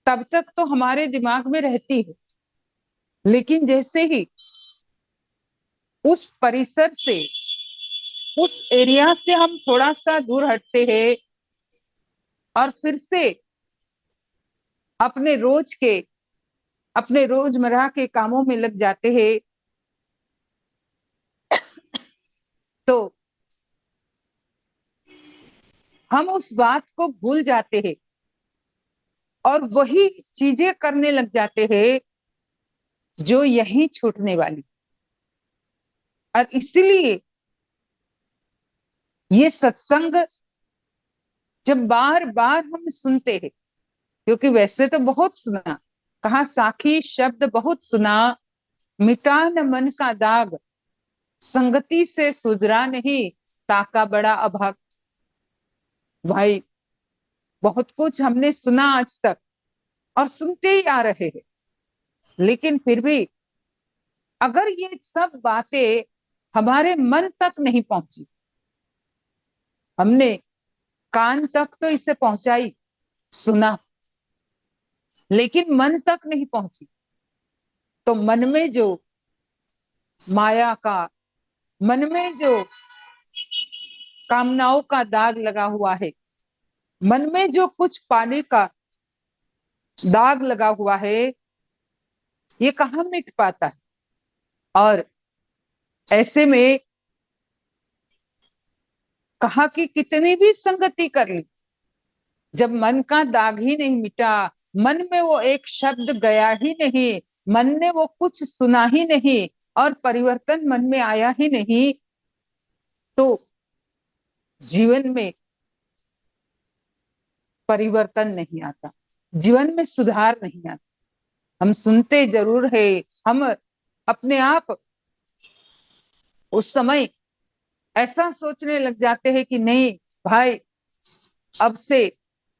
तब तक तो हमारे दिमाग में रहती है। लेकिन जैसे ही उस परिसर से, उस एरिया से हम थोड़ा सा दूर हटते हैं और फिर से अपने रोजमर्रा के कामों में लग जाते हैं, तो हम उस बात को भूल जाते हैं और वही चीजें करने लग जाते हैं जो यहीं छूटने वाली। और इसीलिए ये सत्संग जब बार बार हम सुनते हैं, क्योंकि वैसे तो बहुत सुना, कहा साखी शब्द बहुत सुना, मिटा न मन का दाग, संगति से सुधरा नहीं, ताका बड़ा अभाग। भाई बहुत कुछ हमने सुना आज तक और सुनते ही आ रहे हैं, लेकिन फिर भी अगर ये सब बातें हमारे मन तक नहीं पहुंची, हमने कान तक तो इसे पहुंचाई, सुना, लेकिन मन तक नहीं पहुंची, तो मन में जो माया का, मन में जो कामनाओं का दाग लगा हुआ है, मन में जो कुछ पाने का दाग लगा हुआ है, ये कहाँ मिट पाता है। और ऐसे में कहा कि कितनी भी संगति कर ली, जब मन का दाग ही नहीं मिटा, मन में वो एक शब्द गया ही नहीं, मन ने वो कुछ सुना ही नहीं और परिवर्तन मन में आया ही नहीं, तो जीवन में परिवर्तन नहीं आता, जीवन में सुधार नहीं आता। हम सुनते जरूर है, हम अपने आप उस समय ऐसा सोचने लग जाते हैं कि नहीं भाई, अब से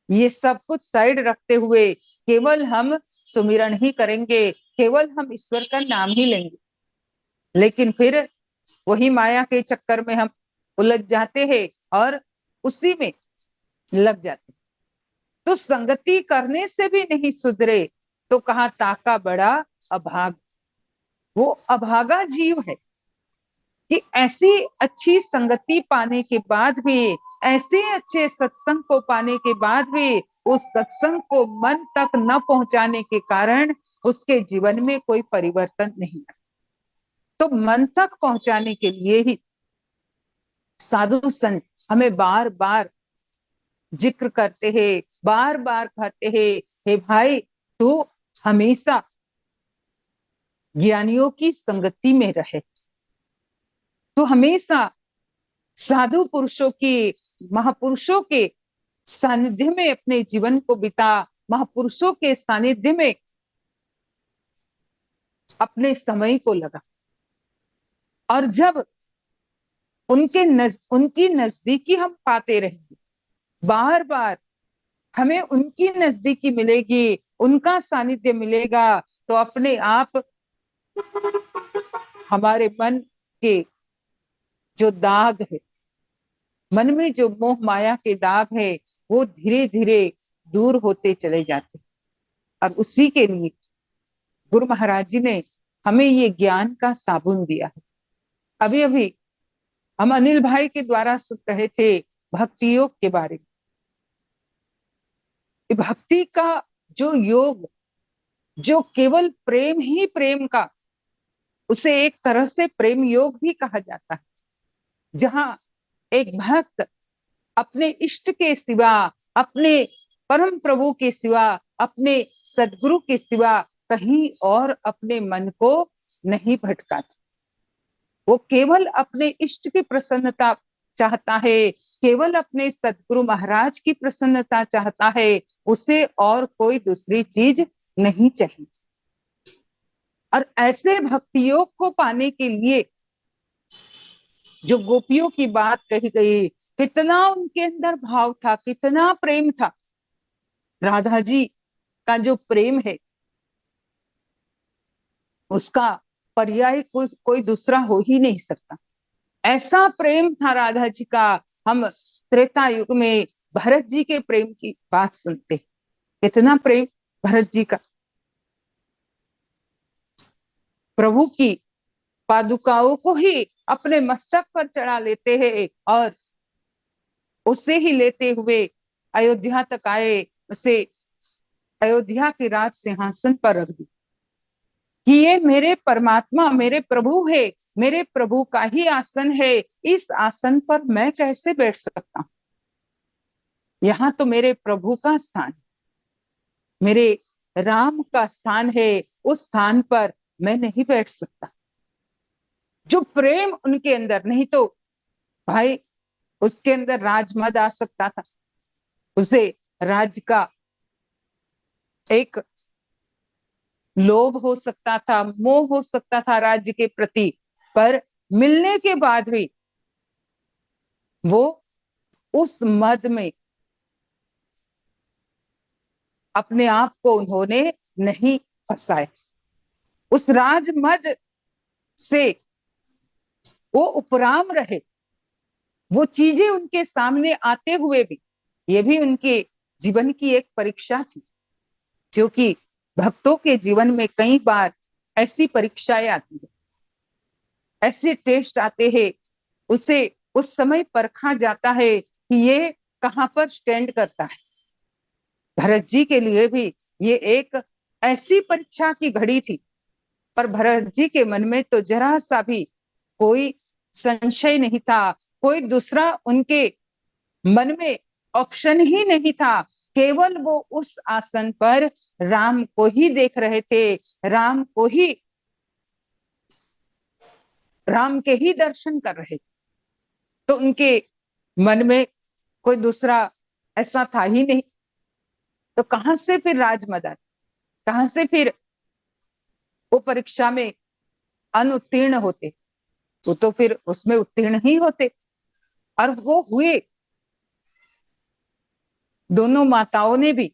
ये सब कुछ साइड रखते हुए केवल हम सुमिरन ही करेंगे, केवल हम ईश्वर का नाम ही लेंगे। लेकिन फिर वही माया के चक्कर में हम उलझ जाते हैं और उसी में लग जाते हैं। तो संगति करने से भी नहीं सुधरे तो कहा ताका बड़ा अभाग। वो अभागा जीव है कि ऐसी अच्छी संगति पाने के बाद भी, ऐसे अच्छे सत्संग को पाने के बाद भी उस सत्संग को मन तक न पहुंचाने के कारण उसके जीवन में कोई परिवर्तन नहीं आया। तो मन तक पहुंचाने के लिए ही साधु संत हमें बार बार जिक्र करते हैं, बार बार कहते हैं, हे भाई तू हमेशा ज्ञानियों की संगति में रहे, तो हमेशा साधु पुरुषों की, महापुरुषों के सानिध्य में अपने जीवन को बिता, महापुरुषों के सानिध्य में अपने समय को लगा। और जब उनकी नजदीकी हम पाते रहेंगे, बार बार हमें उनकी नजदीकी मिलेगी, उनका सानिध्य मिलेगा, तो अपने आप हमारे मन के जो दाग है, मन में जो मोह माया के दाग है, वो धीरे धीरे दूर होते चले जाते। और उसी के लिए गुरु महाराज जी ने हमें ये ज्ञान का साबुन दिया है। अभी अभी हम अनिल भाई के द्वारा सुन रहे थे भक्ति योग के बारे में। भक्ति का जो योग, जो केवल प्रेम ही प्रेम का, उसे एक तरह से प्रेम योग भी कहा जाता है, जहां एक भक्त अपने इष्ट के सिवा, अपने परम प्रभु के सिवा, अपने सदगुरु के सिवा कहीं और अपने मन को नहीं भटकाता। वो केवल अपने इष्ट की प्रसन्नता चाहता है, केवल अपने सदगुरु महाराज की प्रसन्नता चाहता है, उसे और कोई दूसरी चीज नहीं चाहिए। और ऐसे भक्ति योग को पाने के लिए जो गोपियों की बात कही गई, कितना उनके अंदर भाव था, कितना प्रेम था। राधा जी का जो प्रेम है उसका पर्याय कोई दूसरा हो ही नहीं सकता। ऐसा प्रेम था राधा जी का। हम त्रेता युग में भरत जी के प्रेम की बात सुनते, कितना प्रेम भरत जी का, प्रभु की पादुकाओं को ही अपने मस्तक पर चढ़ा लेते हैं और उसे ही लेते हुए अयोध्या तक आए, उसे अयोध्या के राज सिंहासन पर रख दी कि ये मेरे परमात्मा, मेरे प्रभु है, मेरे प्रभु का ही आसन है, इस आसन पर मैं कैसे बैठ सकता हूं? यहाँ तो मेरे प्रभु का स्थान, मेरे राम का स्थान है, उस स्थान पर मैं नहीं बैठ सकता। जो प्रेम उनके अंदर, नहीं तो भाई उसके अंदर राजमद आ सकता था, उसे राज का एक लोभ हो सकता था, मोह हो सकता था राज्य के प्रति, पर मिलने के बाद भी वो उस मद में अपने आप को उन्होंने नहीं फंसाया। उस राज मद से वो उपराम रहे। वो चीजें उनके सामने आते हुए भी, ये भी उनके जीवन की एक परीक्षा थी, क्योंकि भक्तों के जीवन में कई बार ऐसी परीक्षाएं आती है, ऐसे टेस्ट आते हैं, उसे उस समय परखा जाता है कि ये कहाँ पर स्टैंड करता है। भरत जी के लिए भी ये एक ऐसी परीक्षा की घड़ी थी, पर भरत जी के मन में तो जरा सा भी कोई संशय नहीं था, कोई दूसरा उनके मन में ऑप्शन ही नहीं था। केवल वो उस आसन पर राम को ही देख रहे थे, राम के ही दर्शन कर रहे थे। तो उनके मन में कोई दूसरा ऐसा था ही नहीं। तो कहां से फिर राजमदन, कहां से फिर वो परीक्षा में अनुत्तीर्ण होते? वो तो फिर उसमें उत्तीर्ण ही होते, और वो हुए। दोनों माताओं ने भी,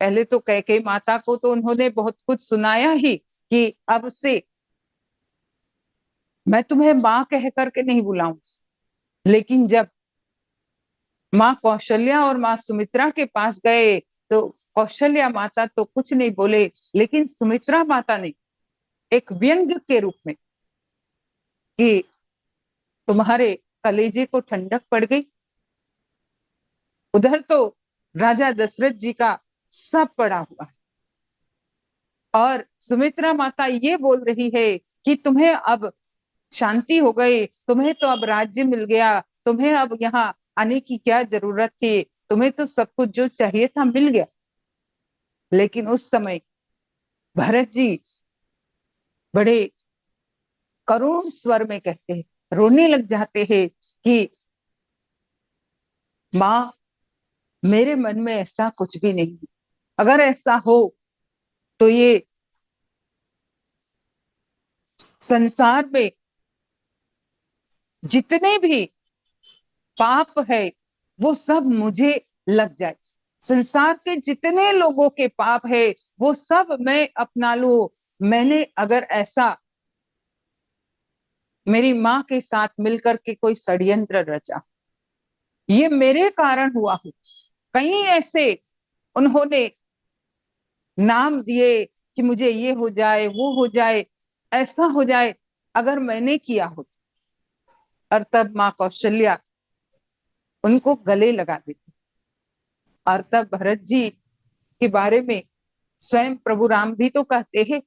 पहले तो कैकेयी माता को तो उन्होंने बहुत कुछ सुनाया ही कि अब से मैं तुम्हें माँ कह करके नहीं बुलाऊं, लेकिन जब माँ कौशल्या और माँ सुमित्रा के पास गए तो कौशल्या माता तो कुछ नहीं बोले, लेकिन सुमित्रा माता ने एक व्यंग्य के रूप में कि तुम्हारे कलेजे को ठंडक पड़ गई। उधर तो राजा दशरथ जी का सब पड़ा हुआ है, और सुमित्रा माता ये बोल रही है कि तुम्हें अब शांति हो गई, तुम्हें तो अब राज्य मिल गया, तुम्हें अब यहाँ आने की क्या जरूरत थी, तुम्हें तो सब कुछ जो चाहिए था मिल गया। लेकिन उस समय भरत जी बड़े करुण स्वर में कहते हैं, रोने लग जाते हैं कि माँ, मेरे मन में ऐसा कुछ भी नहीं, अगर ऐसा हो तो ये संसार में जितने भी पाप है वो सब मुझे लग जाए, संसार के जितने लोगों के पाप है वो सब मैं अपना लूं। मैंने अगर ऐसा मेरी माँ के साथ मिलकर के कोई षड्यंत्र रचा, ये मेरे कारण हुआ हो। कहीं ऐसे उन्होंने नाम दिए कि मुझे ये हो जाए, वो हो जाए, ऐसा हो जाए, अगर मैंने किया हो। और तब माँ कौशल्या उनको गले लगा देती, और तब भरत जी के बारे में स्वयं प्रभु राम भी तो कहते हैं,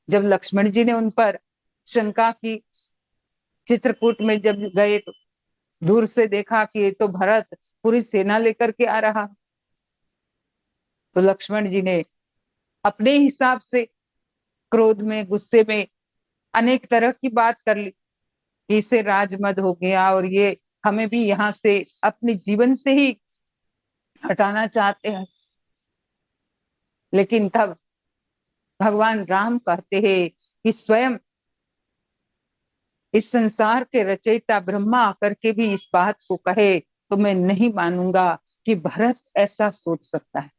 जब लक्ष्मण जी ने उन पर शंका की, चित्रकूट में जब गए तो दूर से देखा कि ये तो भरत पूरी सेना लेकर के आ रहा, तो लक्ष्मण जी ने अपने हिसाब से क्रोध में, गुस्से में अनेक तरह की बात कर ली, इसे राजमद हो गया और ये हमें भी यहाँ से अपने जीवन से ही हटाना चाहते हैं। लेकिन तब भगवान राम कहते हैं कि स्वयं इस संसार के रचयिता ब्रह्मा आकर के भी इस बात को कहे तो मैं नहीं मानूंगा कि भरत ऐसा सोच सकता है।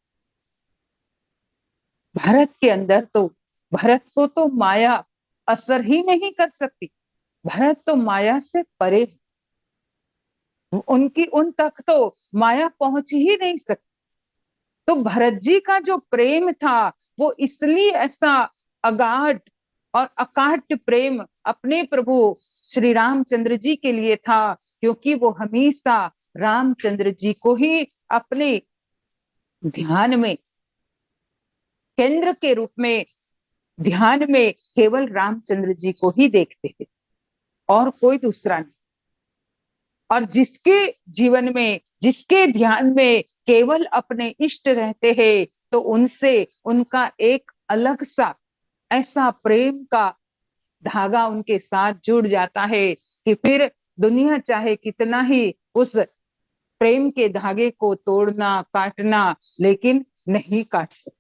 भरत के अंदर तो, भरत को तो माया असर ही नहीं कर सकती, भरत तो माया से परे, उनकी उन तक तो माया पहुंच ही नहीं सकती। तो भरत जी का जो प्रेम था वो इसलिए ऐसा अगाध और अकाट्य प्रेम अपने प्रभु श्री रामचंद्र जी के लिए था, क्योंकि वो हमेशा रामचंद्र जी को ही अपने ध्यान में, केंद्र के रूप में, ध्यान में केवल रामचंद्र जी को ही देखते थे और कोई दूसरा नहीं। और जिसके जीवन में, जिसके ध्यान में केवल अपने इष्ट रहते हैं, तो उनसे उनका एक अलग सा ऐसा प्रेम का धागा उनके साथ जुड़ जाता है कि फिर दुनिया चाहे कितना ही उस प्रेम के धागे को तोड़ना, काटना, लेकिन नहीं काट सकती।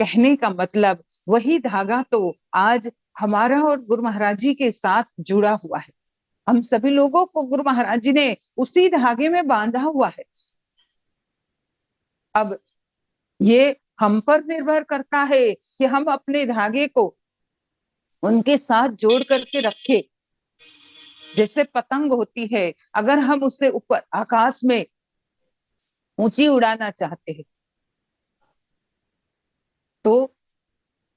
कहने का मतलब वही धागा तो आज हमारा और गुरु महाराज जी के साथ जुड़ा हुआ है। हम सभी लोगों को गुरु महाराज जी ने उसी धागे में बांधा हुआ है। अब ये हम पर निर्भर करता है कि हम अपने धागे को उनके साथ जोड़ करके रखें। जैसे पतंग होती है, अगर हम उसे ऊपर आकाश में ऊंची उड़ाना चाहते हैं तो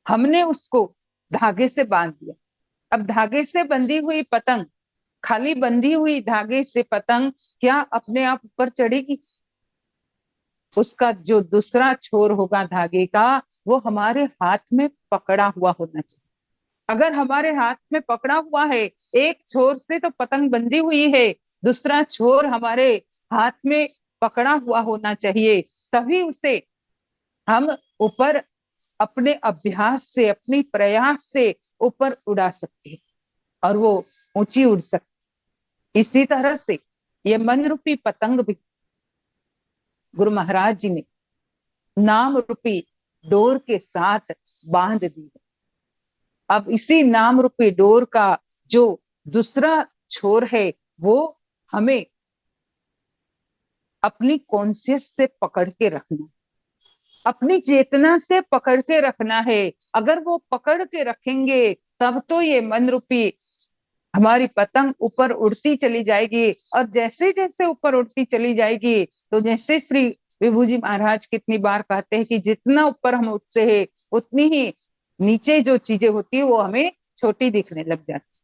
हमने उसको धागे से बांध दिया। अब धागे से बंधी हुई पतंग, खाली बंधी हुई धागे से पतंग क्या अपने आप ऊपर चढ़ेगी? उसका जो दूसरा छोर होगा धागे का, वो हमारे हाथ में पकड़ा हुआ होना चाहिए। अगर हमारे हाथ में पकड़ा हुआ है, एक छोर से तो पतंग बंधी हुई है, दूसरा छोर हमारे हाथ में पकड़ा हुआ होना चाहिए, तभी उसे हम ऊपर अपने अभ्यास से, अपनी प्रयास से ऊपर उड़ा सकते हैं और वो ऊंची उड़ सकती। इसी तरह से ये मन रूपी पतंग भी गुरु महाराज जी ने नाम रूपी डोर के साथ बांध दी। अब इसी नाम रूपी डोर का जो दूसरा छोर है, वो हमें अपनी कॉन्शियस से पकड़ के रखना, अपनी चेतना से पकड़ के रखना है। अगर वो पकड़ के रखेंगे तब तो ये मन रूपी हमारी पतंग ऊपर उड़ती चली जाएगी। और जैसे जैसे ऊपर उड़ती चली जाएगी, तो जैसे श्री विभू जी महाराज कितनी बार कहते हैं कि जितना ऊपर हम उठते हैं उतनी ही नीचे जो चीजें होती है वो हमें छोटी दिखने लग जाती।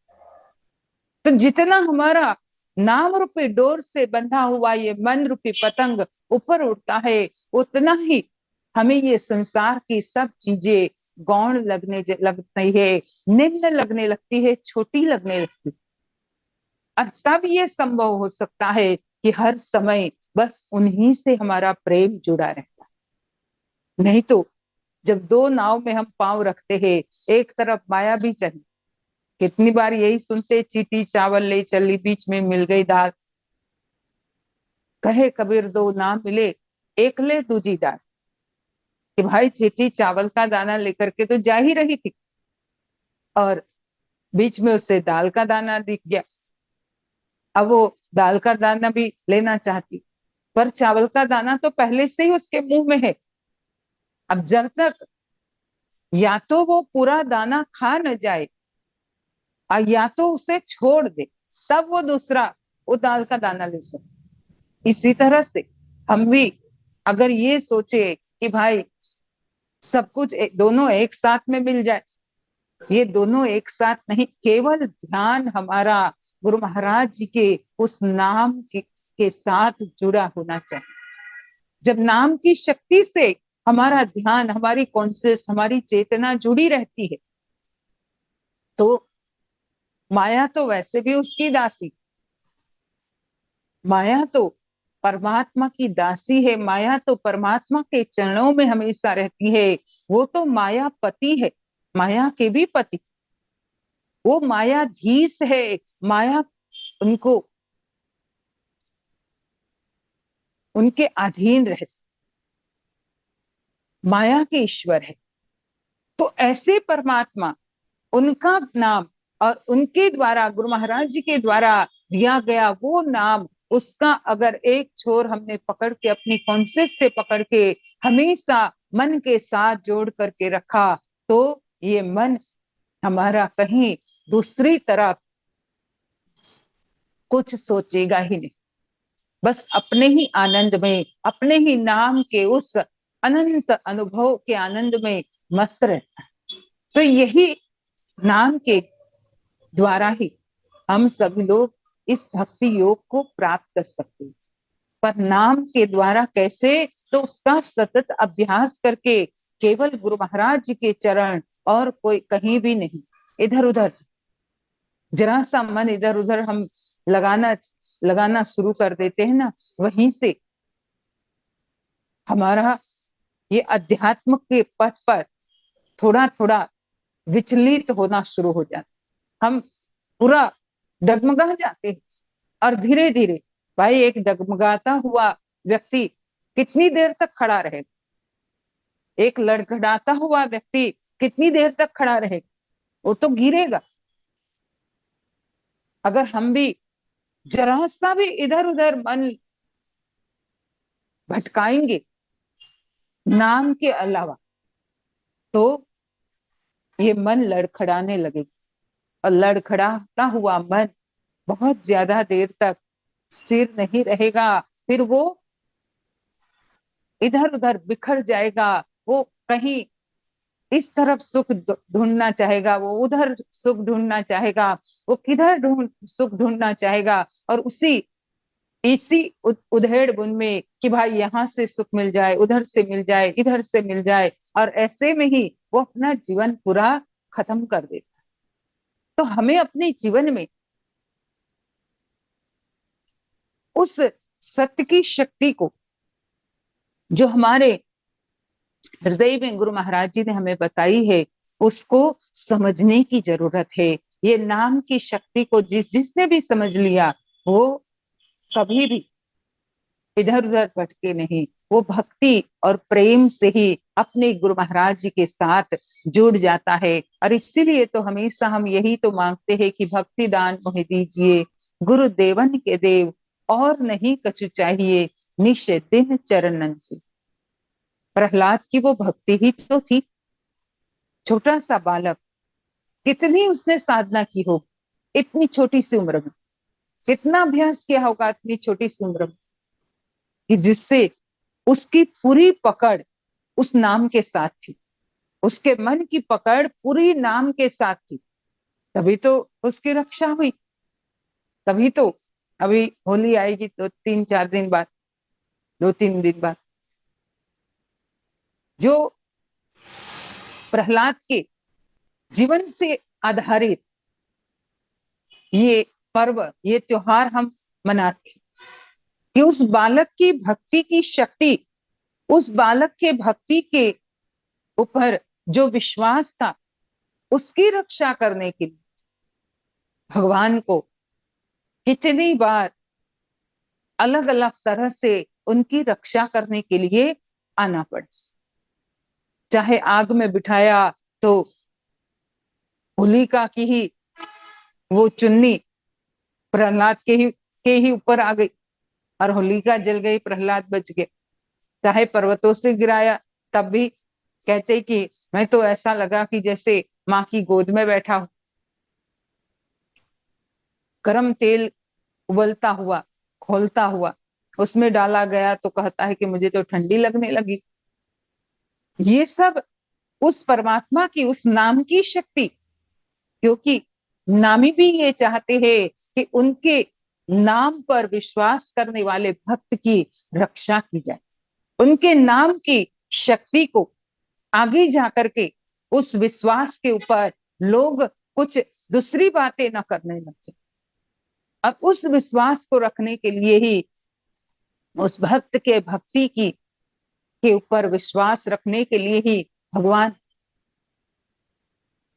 तो जितना हमारा नाम रूपी डोर से बंधा हुआ ये मन रूपी पतंग ऊपर उड़ता है, उतना ही हमें ये संसार की सब चीजें गौण लगने लगती है, निम्न लगने लगती है, छोटी लगने लगती है। और तब ये संभव हो सकता है कि हर समय बस उन्हीं से हमारा प्रेम जुड़ा रहता है। नहीं तो जब दो नाव में हम पांव रखते हैं, एक तरफ माया भी चाहिए। कितनी बार यही सुनते, चीटी चावल ले चली बीच में मिल गई दाल। कहे कबीर दो ना मिले एक ले दूजी दाल। कि भाई चीटी चावल का दाना लेकर के तो जा ही रही थी और बीच में उससे दाल का दाना दिख गया। अब वो दाल का दाना भी लेना चाहती, पर चावल का दाना तो पहले से ही उसके मुंह में है। अब जब तक या तो वो पूरा दाना खा न जाए और या तो उसे छोड़ दे, तब वो दूसरा वो दाल का दाना ले सकते। इसी तरह से हम भी अगर ये सोचे कि भाई सब कुछ दोनों एक साथ में मिल जाए, ये दोनों एक साथ नहीं, केवल ध्यान हमारा गुरु महाराज जी के उस नाम के साथ जुड़ा होना चाहिए। जब नाम की शक्ति से हमारा ध्यान, हमारी कॉन्शियस, हमारी चेतना जुड़ी रहती है, तो माया तो वैसे भी उसकी दासी, माया तो परमात्मा की दासी है, माया तो परमात्मा के चरणों में हमेशा रहती है। वो तो माया पति है, माया के भी पति, वो मायाधीश है, माया उनको उनके अधीन रहती, माया के ईश्वर है। तो ऐसे परमात्मा, उनका नाम और उनके द्वारा गुरु महाराज जी के द्वारा दिया गया वो नाम, उसका अगर एक छोर हमने पकड़ के अपनी कॉन्शियस से पकड़ के हमेशा मन के साथ जोड़ करके रखा, तो ये मन हमारा कहीं दूसरी तरफ कुछ सोचेगा ही नहीं, बस अपने ही आनंद में, अपने ही नाम के उस अनंत अनुभव के आनंद में मस्त रहता है। तो यही नाम के द्वारा ही हम सभी लोग इस भक्ति योग को प्राप्त कर सकते हैं। पर नाम के द्वारा कैसे? तो उसका सतत अभ्यास करके, केवल गुरु महाराज जी के चरण और कोई कहीं भी नहीं। इधर उधर जरा सा मन इधर उधर हम लगाना शुरू कर देते हैं ना, वहीं से हमारा ये अध्यात्म के पथ पर थोड़ा थोड़ा विचलित होना शुरू हो जाता, हम पूरा डगमगा जाते हैं। और धीरे धीरे भाई एक डगमगाता हुआ व्यक्ति कितनी देर तक खड़ा रहेगा? एक लड़खड़ाता हुआ व्यक्ति कितनी देर तक खड़ा रहेगा? वो तो गिरेगा। अगर हम भी जरा सा भी इधर उधर मन भटकाएंगे नाम के अलावा, तो ये मन लड़खड़ाने लगेगा, और लड़खड़ाता हुआ मन बहुत ज्यादा देर तक स्थिर नहीं रहेगा। फिर वो इधर उधर बिखर जाएगा। वो कहीं इस तरफ सुख ढूंढना चाहेगा, वो उधर सुख ढूंढना चाहेगा, वो किधर सुख ढूंढना चाहेगा, और इसी उधेड़ बुन में कि भाई यहाँ से सुख मिल जाए, उधर से मिल जाए, इधर से मिल जाए, और ऐसे में ही वो अपना जीवन पूरा खत्म कर देता है। तो हमें अपने जीवन में उस सत्य की शक्ति को, जो हमारे हृदय में गुरु महाराज जी ने हमें बताई है, उसको समझने की जरूरत है। ये नाम की शक्ति को जिसने भी समझ लिया, वो कभी भी इधर उधर भटके नहीं। वो भक्ति और प्रेम से ही अपने गुरु महाराज जी के साथ जुड़ जाता है। और इसीलिए तो हमेशा हम यही तो मांगते हैं कि भक्ति दान मोहि दीजिए, गुरु देवन के देव, और नहीं कछु चाहिए, निश दिन चरणन से। प्रहलाद की वो भक्ति ही तो थी। छोटा सा बालक, कितनी उसने साधना की हो इतनी छोटी सी उम्र में, कितना अभ्यास किया होगा इतनी छोटी सी उम्र में, कि जिससे उसकी पूरी पकड़ उस नाम के साथ थी, उसके मन की पकड़ पूरी नाम के साथ थी। तभी तो उसकी रक्षा हुई। तभी तो अभी होली आएगी तो 3-4 दिन बाद, 2-3 दिन बाद, जो प्रहलाद के जीवन से आधारित ये पर्व, ये त्योहार हम मनाते, कि उस बालक की भक्ति की शक्ति, उस बालक के भक्ति के ऊपर जो विश्वास था, उसकी रक्षा करने के लिए भगवान को कितनी बार अलग अलग तरह से उनकी रक्षा करने के लिए आना पड़ा। चाहे आग में बिठाया तो होलिका की ही वो चुन्नी प्रहलाद के ही ऊपर आ गई, और होलिका जल गई, प्रहलाद बच गए। चाहे पर्वतों से गिराया, तब भी कहते कि मैं तो ऐसा लगा कि जैसे माँ की गोद में बैठा हूं। गरम तेल उबलता हुआ, खोलता हुआ उसमें डाला गया तो कहता है कि मुझे तो ठंडी लगने लगी। ये सब उस परमात्मा की, उस नाम की शक्ति, क्योंकि नामी भी ये चाहते हैं कि उनके नाम पर विश्वास करने वाले भक्त की रक्षा की जाए, उनके नाम की शक्ति को आगे जाकर के उस विश्वास के ऊपर लोग कुछ दूसरी बातें न करने लगे। अब उस विश्वास को रखने के लिए ही, उस भक्त के भक्ति की के ऊपर विश्वास रखने के लिए ही भगवान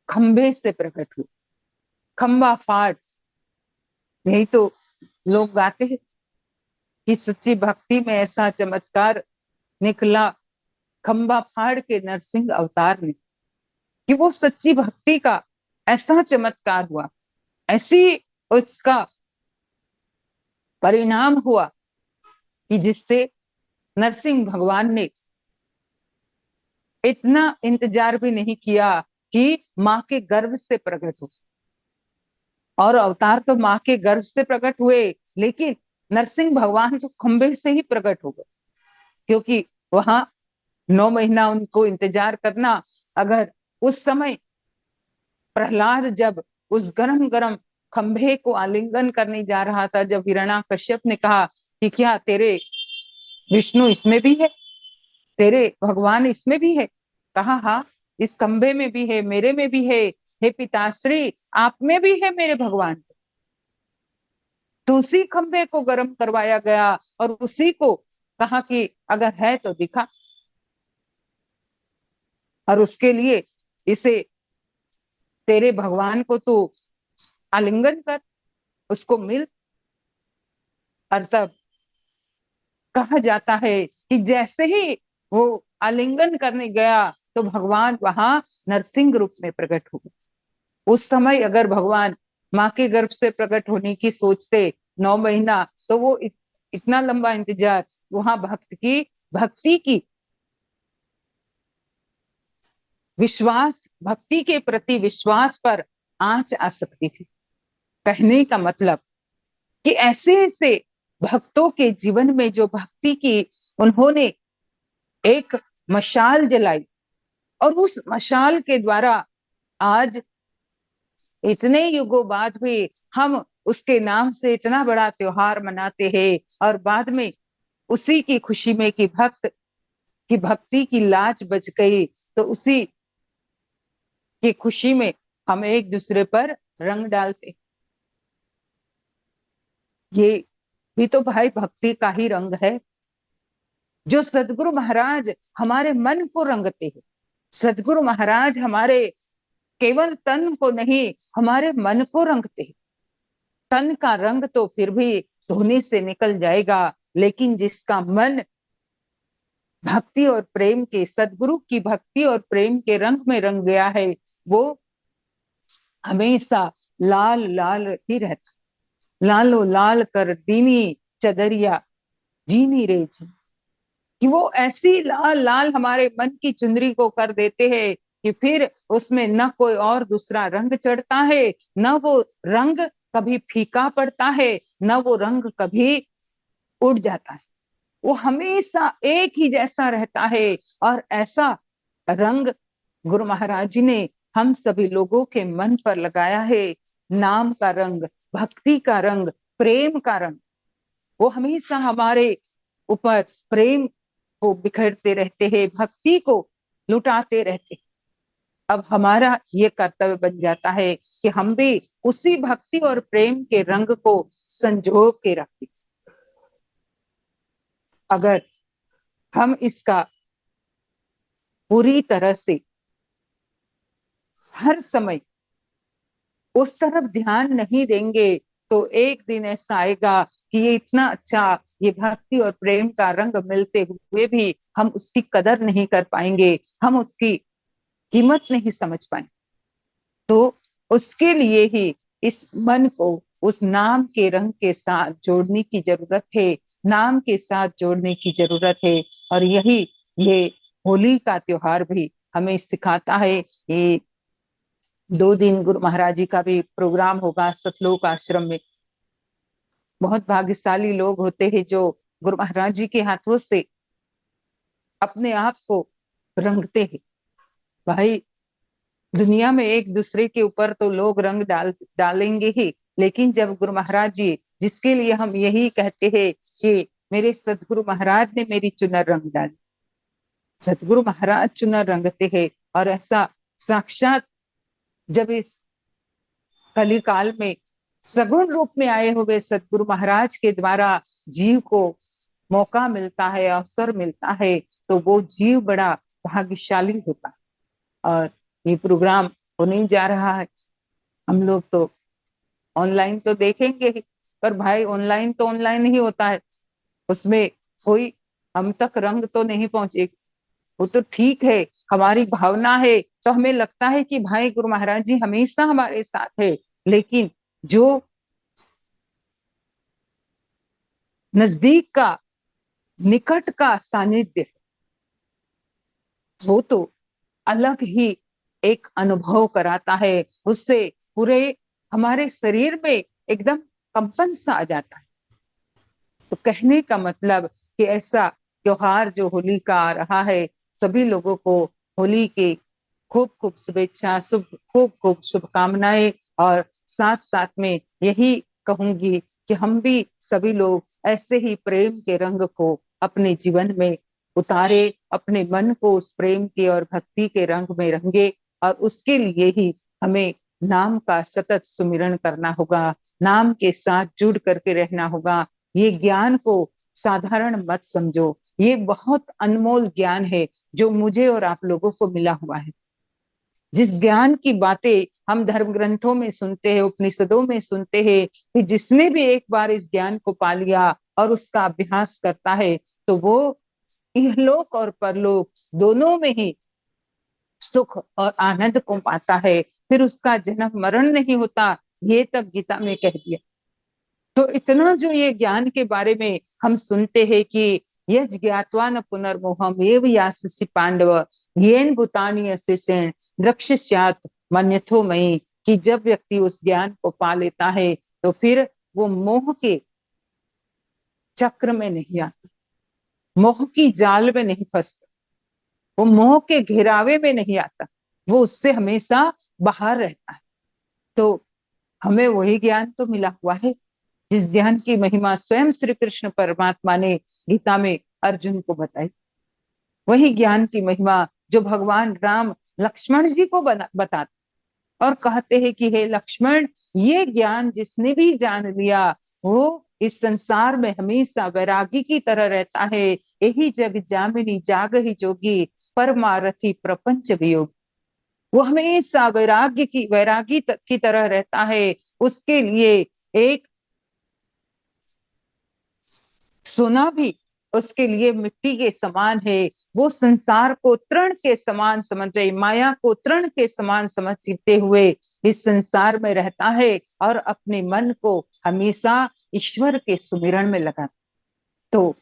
खंबे से प्रकट हुए। खंबा फाड़, यही तो लोग गाते हैं कि सच्ची भक्ति में ऐसा चमत्कार निकला खंबा फाड़ के नरसिंह अवतार में, कि वो सच्ची भक्ति का ऐसा चमत्कार हुआ, ऐसी उसका परिणाम हुआ कि जिससे नरसिंह भगवान ने इतना इंतजार भी नहीं किया कि माँ के गर्भ से प्रकट हो। और अवतार तो माँ के गर्भ से प्रकट हुए, लेकिन नरसिंह भगवान तो खंबे से ही प्रकट हो गए, क्योंकि वहां 9 महीना उनको इंतजार करना। अगर उस समय प्रहलाद जब उस गरम गरम खंभे को आलिंगन करने जा रहा था, जब हिरण्याकश्यप ने कहा कि क्या तेरे विष्णु इसमें भी है, तेरे भगवान इसमें भी है, कहा हाँ इस खंभे में भी है, मेरे में भी है, हे पिताश्री आप में भी है मेरे भगवान। तो उसी खंभे को गर्म करवाया गया और उसी को कहा कि अगर है तो दिखा, और उसके लिए इसे तेरे भगवान को तू आलिंगन कर, उसको मिल। और तब कहा जाता है कि जैसे ही वो आलिंगन करने गया तो भगवान वहां नरसिंह रूप में प्रकट हो गए। उस समय अगर भगवान माँ के गर्भ से प्रकट होने की सोचते 9 महीना, तो वो इतना लंबा इंतजार, वहां भक्ति की विश्वास, भक्ति के प्रति विश्वास पर आंच आ सकती थी। कहने का मतलब कि ऐसे ऐसे भक्तों के जीवन में जो भक्ति की उन्होंने एक मशाल जलाई, और उस मशाल के द्वारा आज इतने युगों बाद भी हम उसके नाम से इतना बड़ा त्योहार मनाते हैं, और बाद में उसी की खुशी में कि भक्त की भक्ति की लाज बच गई, तो उसी की खुशी में हम एक दूसरे पर रंग डालते। ये भी तो भाई भक्ति का ही रंग है, जो सदगुरु महाराज हमारे मन को रंगते हैं। सदगुरु महाराज हमारे केवल तन को नहीं, हमारे मन को रंगते हैं। तन का रंग तो फिर भी धोने से निकल जाएगा, लेकिन जिसका मन भक्ति और प्रेम के, सदगुरु की भक्ति और प्रेम के रंग में रंग गया है, वो हमेशा लाल लाल ही रहता। लालो लाल कर दीनी चदरिया जीनी रे जी, कि वो ऐसी लाल लाल हमारे मन की चुनरी को कर देते हैं कि फिर उसमें न कोई और दूसरा रंग चढ़ता है, न वो रंग कभी फीका पड़ता है, न वो रंग कभी उड़ जाता है। वो हमेशा एक ही जैसा रहता है। और ऐसा रंग गुरु महाराज जी ने हम सभी लोगों के मन पर लगाया है। नाम का रंग, भक्ति का रंग, प्रेम का रंग। वो हमेशा हमारे ऊपर प्रेम को बिखरते रहते हैं, भक्ति को लुटाते रहते हैं। अब हमारा ये कर्तव्य बन जाता है कि हम भी उसी भक्ति और प्रेम के रंग को संजो के रखें। अगर हम इसका पूरी तरह से हर समय उस तरफ ध्यान नहीं देंगे, तो एक दिन ऐसा आएगा कि ये इतना अच्छा, ये भक्ति और प्रेम का रंग मिलते हुए भी हम उसकी कदर नहीं कर पाएंगे, हम उसकी कीमत नहीं समझ पाएंगे। तो उसके लिए ही इस मन को उस नाम के रंग के साथ जोड़ने की जरूरत है, नाम के साथ जोड़ने की जरूरत है। और यही ये होली का त्योहार भी हमें सिखाता है। ये 2 दिन गुरु महाराज जी का भी प्रोग्राम होगा सतलोक आश्रम में। बहुत भाग्यशाली लोग होते हैं जो गुरु महाराज जी के हाथों से अपने आप को रंगते हैं। भाई दुनिया में एक दूसरे के ऊपर तो लोग रंग डालेंगे ही, लेकिन जब गुरु महाराज जी, जिसके लिए हम यही कहते हैं कि मेरे सदगुरु महाराज ने मेरी चुनर रंग डाली, सदगुरु महाराज चुनर रंगते हैं। और ऐसा साक्षात जब इस कलिकाल में सगुण रूप में आए हुए सदगुरु महाराज के द्वारा जीव को मौका मिलता है, अवसर मिलता है, तो वो जीव बड़ा भाग्यशाली होता है। और ये प्रोग्राम होने जा रहा है। हम लोग तो ऑनलाइन तो देखेंगे ही, पर भाई ऑनलाइन तो ऑनलाइन ही होता है, उसमें कोई हम तक रंग तो नहीं पहुंचेगा। वो तो ठीक है, हमारी भावना है, तो हमें लगता है कि भाई गुरु महाराज जी हमेशा हमारे साथ है, लेकिन जो नजदीक का, निकट का सानिध्य, वो तो अलग ही एक अनुभव कराता है। उससे पूरे हमारे शरीर में एकदम कंपन सा आ जाता है। तो कहने का मतलब कि ऐसा त्योहार जो होली का आ रहा है, सभी लोगों को होली के खूब खूब शुभेच्छा, खूब खूब शुभकामनाएं। और साथ साथ में यही कहूंगी कि हम भी सभी लोग ऐसे ही प्रेम के रंग को अपने जीवन में उतारे, अपने मन को उस प्रेम के और भक्ति के रंग में रंगे। और उसके लिए ही हमें नाम का सतत सुमिरन करना होगा, नाम के साथ जुड़ करके रहना होगा। ये ज्ञान को साधारण मत समझो, ये बहुत अनमोल ज्ञान है जो मुझे और आप लोगों को मिला हुआ है। जिस ज्ञान की बातें हम धर्म ग्रंथों में सुनते हैं, उपनिषदों में सुनते हैं, कि जिसने भी एक बार इस ज्ञान को पा लिया और उसका अभ्यास करता है, तो वो इहलोक और परलोक दोनों में ही सुख और आनंद को पाता है, फिर उसका जन्म मरण नहीं होता, ये तक गीता में कह दिया। तो इतना जो ये ज्ञान के बारे में हम सुनते हैं कि यज ज्ञात्वा न पुनर्मोहम एव यास्यसि पांडव येन भूतानि अशेषेण द्रक्ष्यस्यात् मन्यथो मयि, कि जब व्यक्ति उस ज्ञान को पा लेता है तो फिर वो मोह के चक्र में नहीं आता, मोह की जाल में नहीं फंसता, वो मोह के घेरावे में नहीं आता, वो उससे हमेशा बाहर रहता है। तो हमें वही ज्ञान तो मिला हुआ है जिस ज्ञान की महिमा स्वयं श्री कृष्ण परमात्मा ने गीता में अर्जुन को बताई। वही ज्ञान की महिमा जो भगवान राम लक्ष्मण जी को बताते और कहते हैं कि हे लक्ष्मण, ये ज्ञान जिसने भी जान लिया वो इस संसार में हमेशा वैरागी की तरह रहता है। यही जग जामिनी जाग ही जोगी परमारथी प्रपंच वियोग। वो हमेशा वैरागी की तरह रहता है। उसके लिए एक सोना भी उसके लिए मिट्टी के समान है। वो संसार को तृण के समान समझते, माया को तृण के समान समझते हुए इस संसार में रहता है और अपने मन को हमेशा ईश्वर के सुमिरन में लगा। तो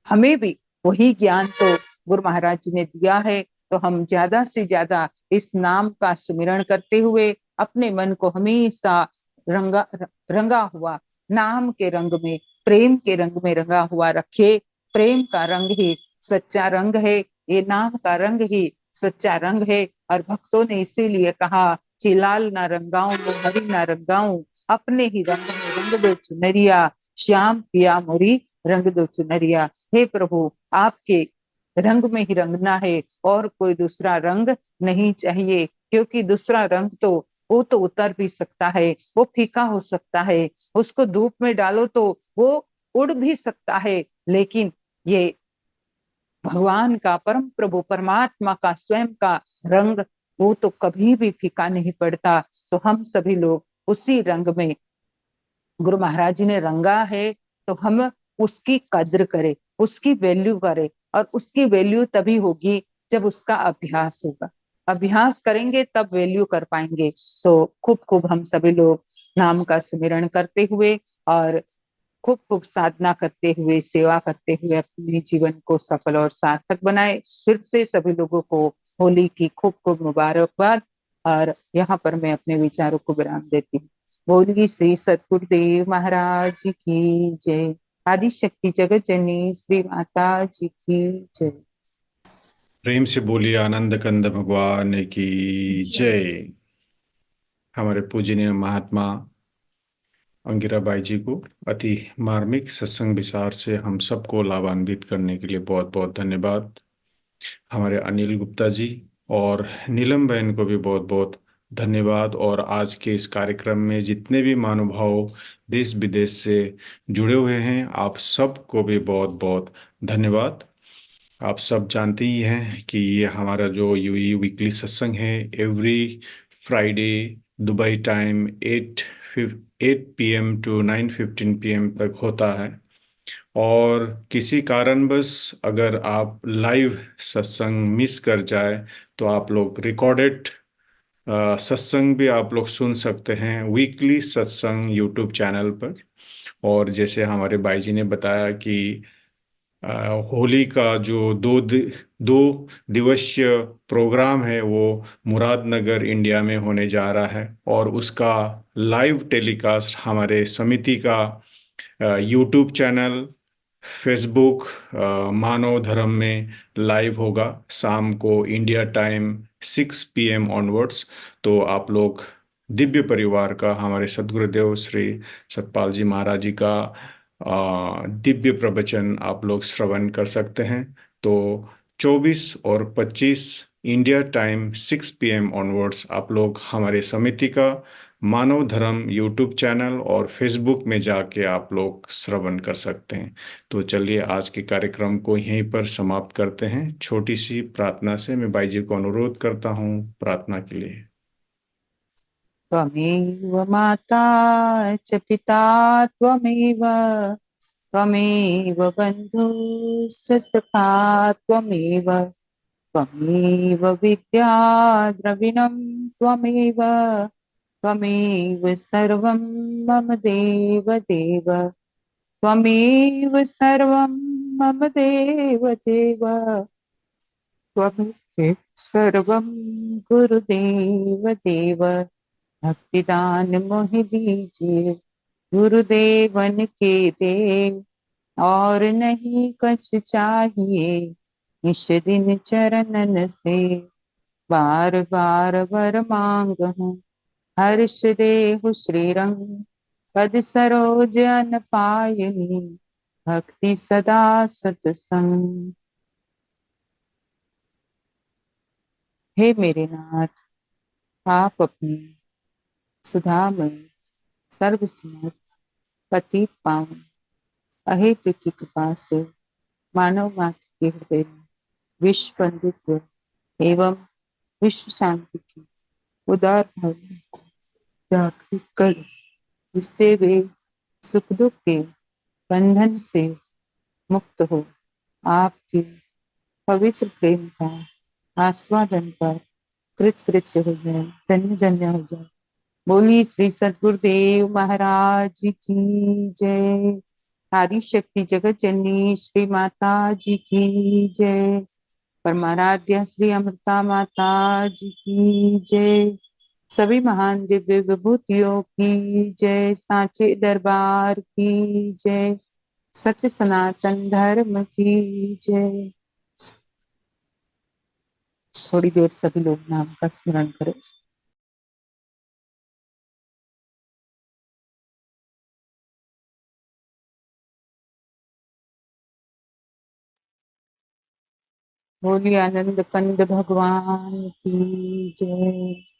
हमें भी वही ज्ञान तो गुरु महाराज जी ने दिया है, तो हम ज्यादा से ज्यादा इस नाम का सुमिरन करते हुए अपने मन को हमेशा रंगा हुआ नाम के रंग में, प्रेम के रंग में रंगा हुआ रखे। प्रेम का रंग ही सच्चा रंग है, ये नाम का रंग ही सच्चा रंग है। और भक्तों ने इसीलिए कहा कि लाल ना रंगाऊं वो हरी ना रंगाऊं, अपने ही रंग में रंग दो चुनरिया, श्याम पिया मोरी रंग दो चुनरिया। हे प्रभु, आपके रंग में ही रंगना है और कोई दूसरा रंग नहीं चाहिए, क्योंकि दूसरा रंग तो वो तो उतर भी सकता है, वो फीका हो सकता है, उसको धूप में डालो तो वो उड़ भी सकता है, लेकिन ये भगवान का, परम प्रभु परमात्मा का स्वयं का रंग वो तो कभी भी फीका नहीं पड़ता। तो हम सभी लोग उसी रंग में गुरु महाराज जी ने रंगा है, तो हम उसकी कद्र करें, उसकी वैल्यू करें। और उसकी वैल्यू तभी होगी जब उसका अभ्यास होगा। अभ्यास करेंगे तब वैल्यू कर पाएंगे। तो खूब खूब हम सभी लोग नाम का सुमिरन करते हुए और खूब खूब साधना करते हुए, सेवा करते हुए अपने जीवन को सफल और सार्थक बनाए। फिर से सभी लोगों को होली की खूब खूब मुबारकबाद। और यहाँ पर मैं अपने विचारों को विराम देती हूँ। बोलिए श्री सतगुरुदेव महाराज की जय। आदि शक्ति जगत जननी श्री माता जी की जय। प्रेम से बोलिए आनंद कंद भगवान की जय। हमारे पूजनीय महात्मा अंगिरा बाई जी को अति मार्मिक सत्संग विचार से हम सबको लाभान्वित करने के लिए बहुत बहुत धन्यवाद। हमारे अनिल गुप्ता जी और नीलम बहन को भी बहुत बहुत धन्यवाद। और आज के इस कार्यक्रम में जितने भी महानुभाव देश विदेश से जुड़े हुए हैं, आप सबको भी बहुत बहुत धन्यवाद। आप सब जानते ही हैं कि ये हमारा जो यूई वीकली सत्संग है, every Friday Dubai time 8 PM to 9:15 PM तक होता है। और किसी कारणवश अगर आप लाइव सत्संग मिस कर जाए तो आप लोग रिकॉर्डेड सत्संग भी आप लोग सुन सकते हैं वीकली सत्संग यूट्यूब चैनल पर। और जैसे हमारे भाई जी ने बताया कि होली का जो दो दिवसीय प्रोग्राम है वो मुरादनगर इंडिया में होने जा रहा है, और उसका लाइव टेलीकास्ट हमारे समिति का यूट्यूब चैनल, फेसबुक मानव धर्म में लाइव होगा शाम को इंडिया टाइम 6 PM ऑनवर्ड्स। तो आप लोग दिव्य परिवार का, हमारे सद्गुरुदेव श्री सतपाल जी महाराज जी का दिव्य प्रवचन आप लोग श्रवण कर सकते हैं। तो 24 और 25 इंडिया टाइम 6 PM ऑनवर्ड्स आप लोग हमारे समिति का मानव धर्म यूट्यूब चैनल और फेसबुक में जाके आप लोग श्रवण कर सकते हैं। तो चलिए आज के कार्यक्रम को यहीं पर समाप्त करते हैं छोटी सी प्रार्थना से। मैं भाई जी को अनुरोध करता हूँ प्रार्थना के लिए। त्वमेव माता च पिता त्वमेव त्वमेव बन्धुश्च सखा त्वमेव त्वमेव विद्या द्रविणं त्वमेव त्वमेव सर्वं मम देव देव त्वमेव सर्वं मम देव देव त्वमेव सर्वं गुरुदेव देव भक्तिदान मोहि दीजिए गुरुदेवन के देव और नहीं कुछ चाहिए इस दिन चरणन से बार बार वर मांग हूँ हर्ष देहु श्रीरंग पद सरोज अन पायनी भक्ति सदा सतसंग। हे मेरे नाथ, आप अपनी सुधामय सर्वसमर्थ पतित पावन अहेतु की कृपा से मानव मात्र के हृदय में विश्व बंधुत्व एवं विश्व शांति की उदार भावना को जागृत कर जिससे वे सुख दुख के बंधन से मुक्त हो आपके पवित्र प्रेम का आस्वादन कर कृतकृत्य हो जाए, धन्य धन्य हो जाए। बोली श्री सद्गुरुदेव महाराज की जय। आदि शक्ति जगत जननी श्री माता जी की जय। परमाराध्या श्री अमृता माता जी की जय। सभी महान दिव्य विभूतियों की जय। सांचे दरबार की जय। सत्य सनातन धर्म की जय। थोड़ी देर सभी लोग नाम का स्मरण करें। बोलिए आनंद कंद भगवान की जय।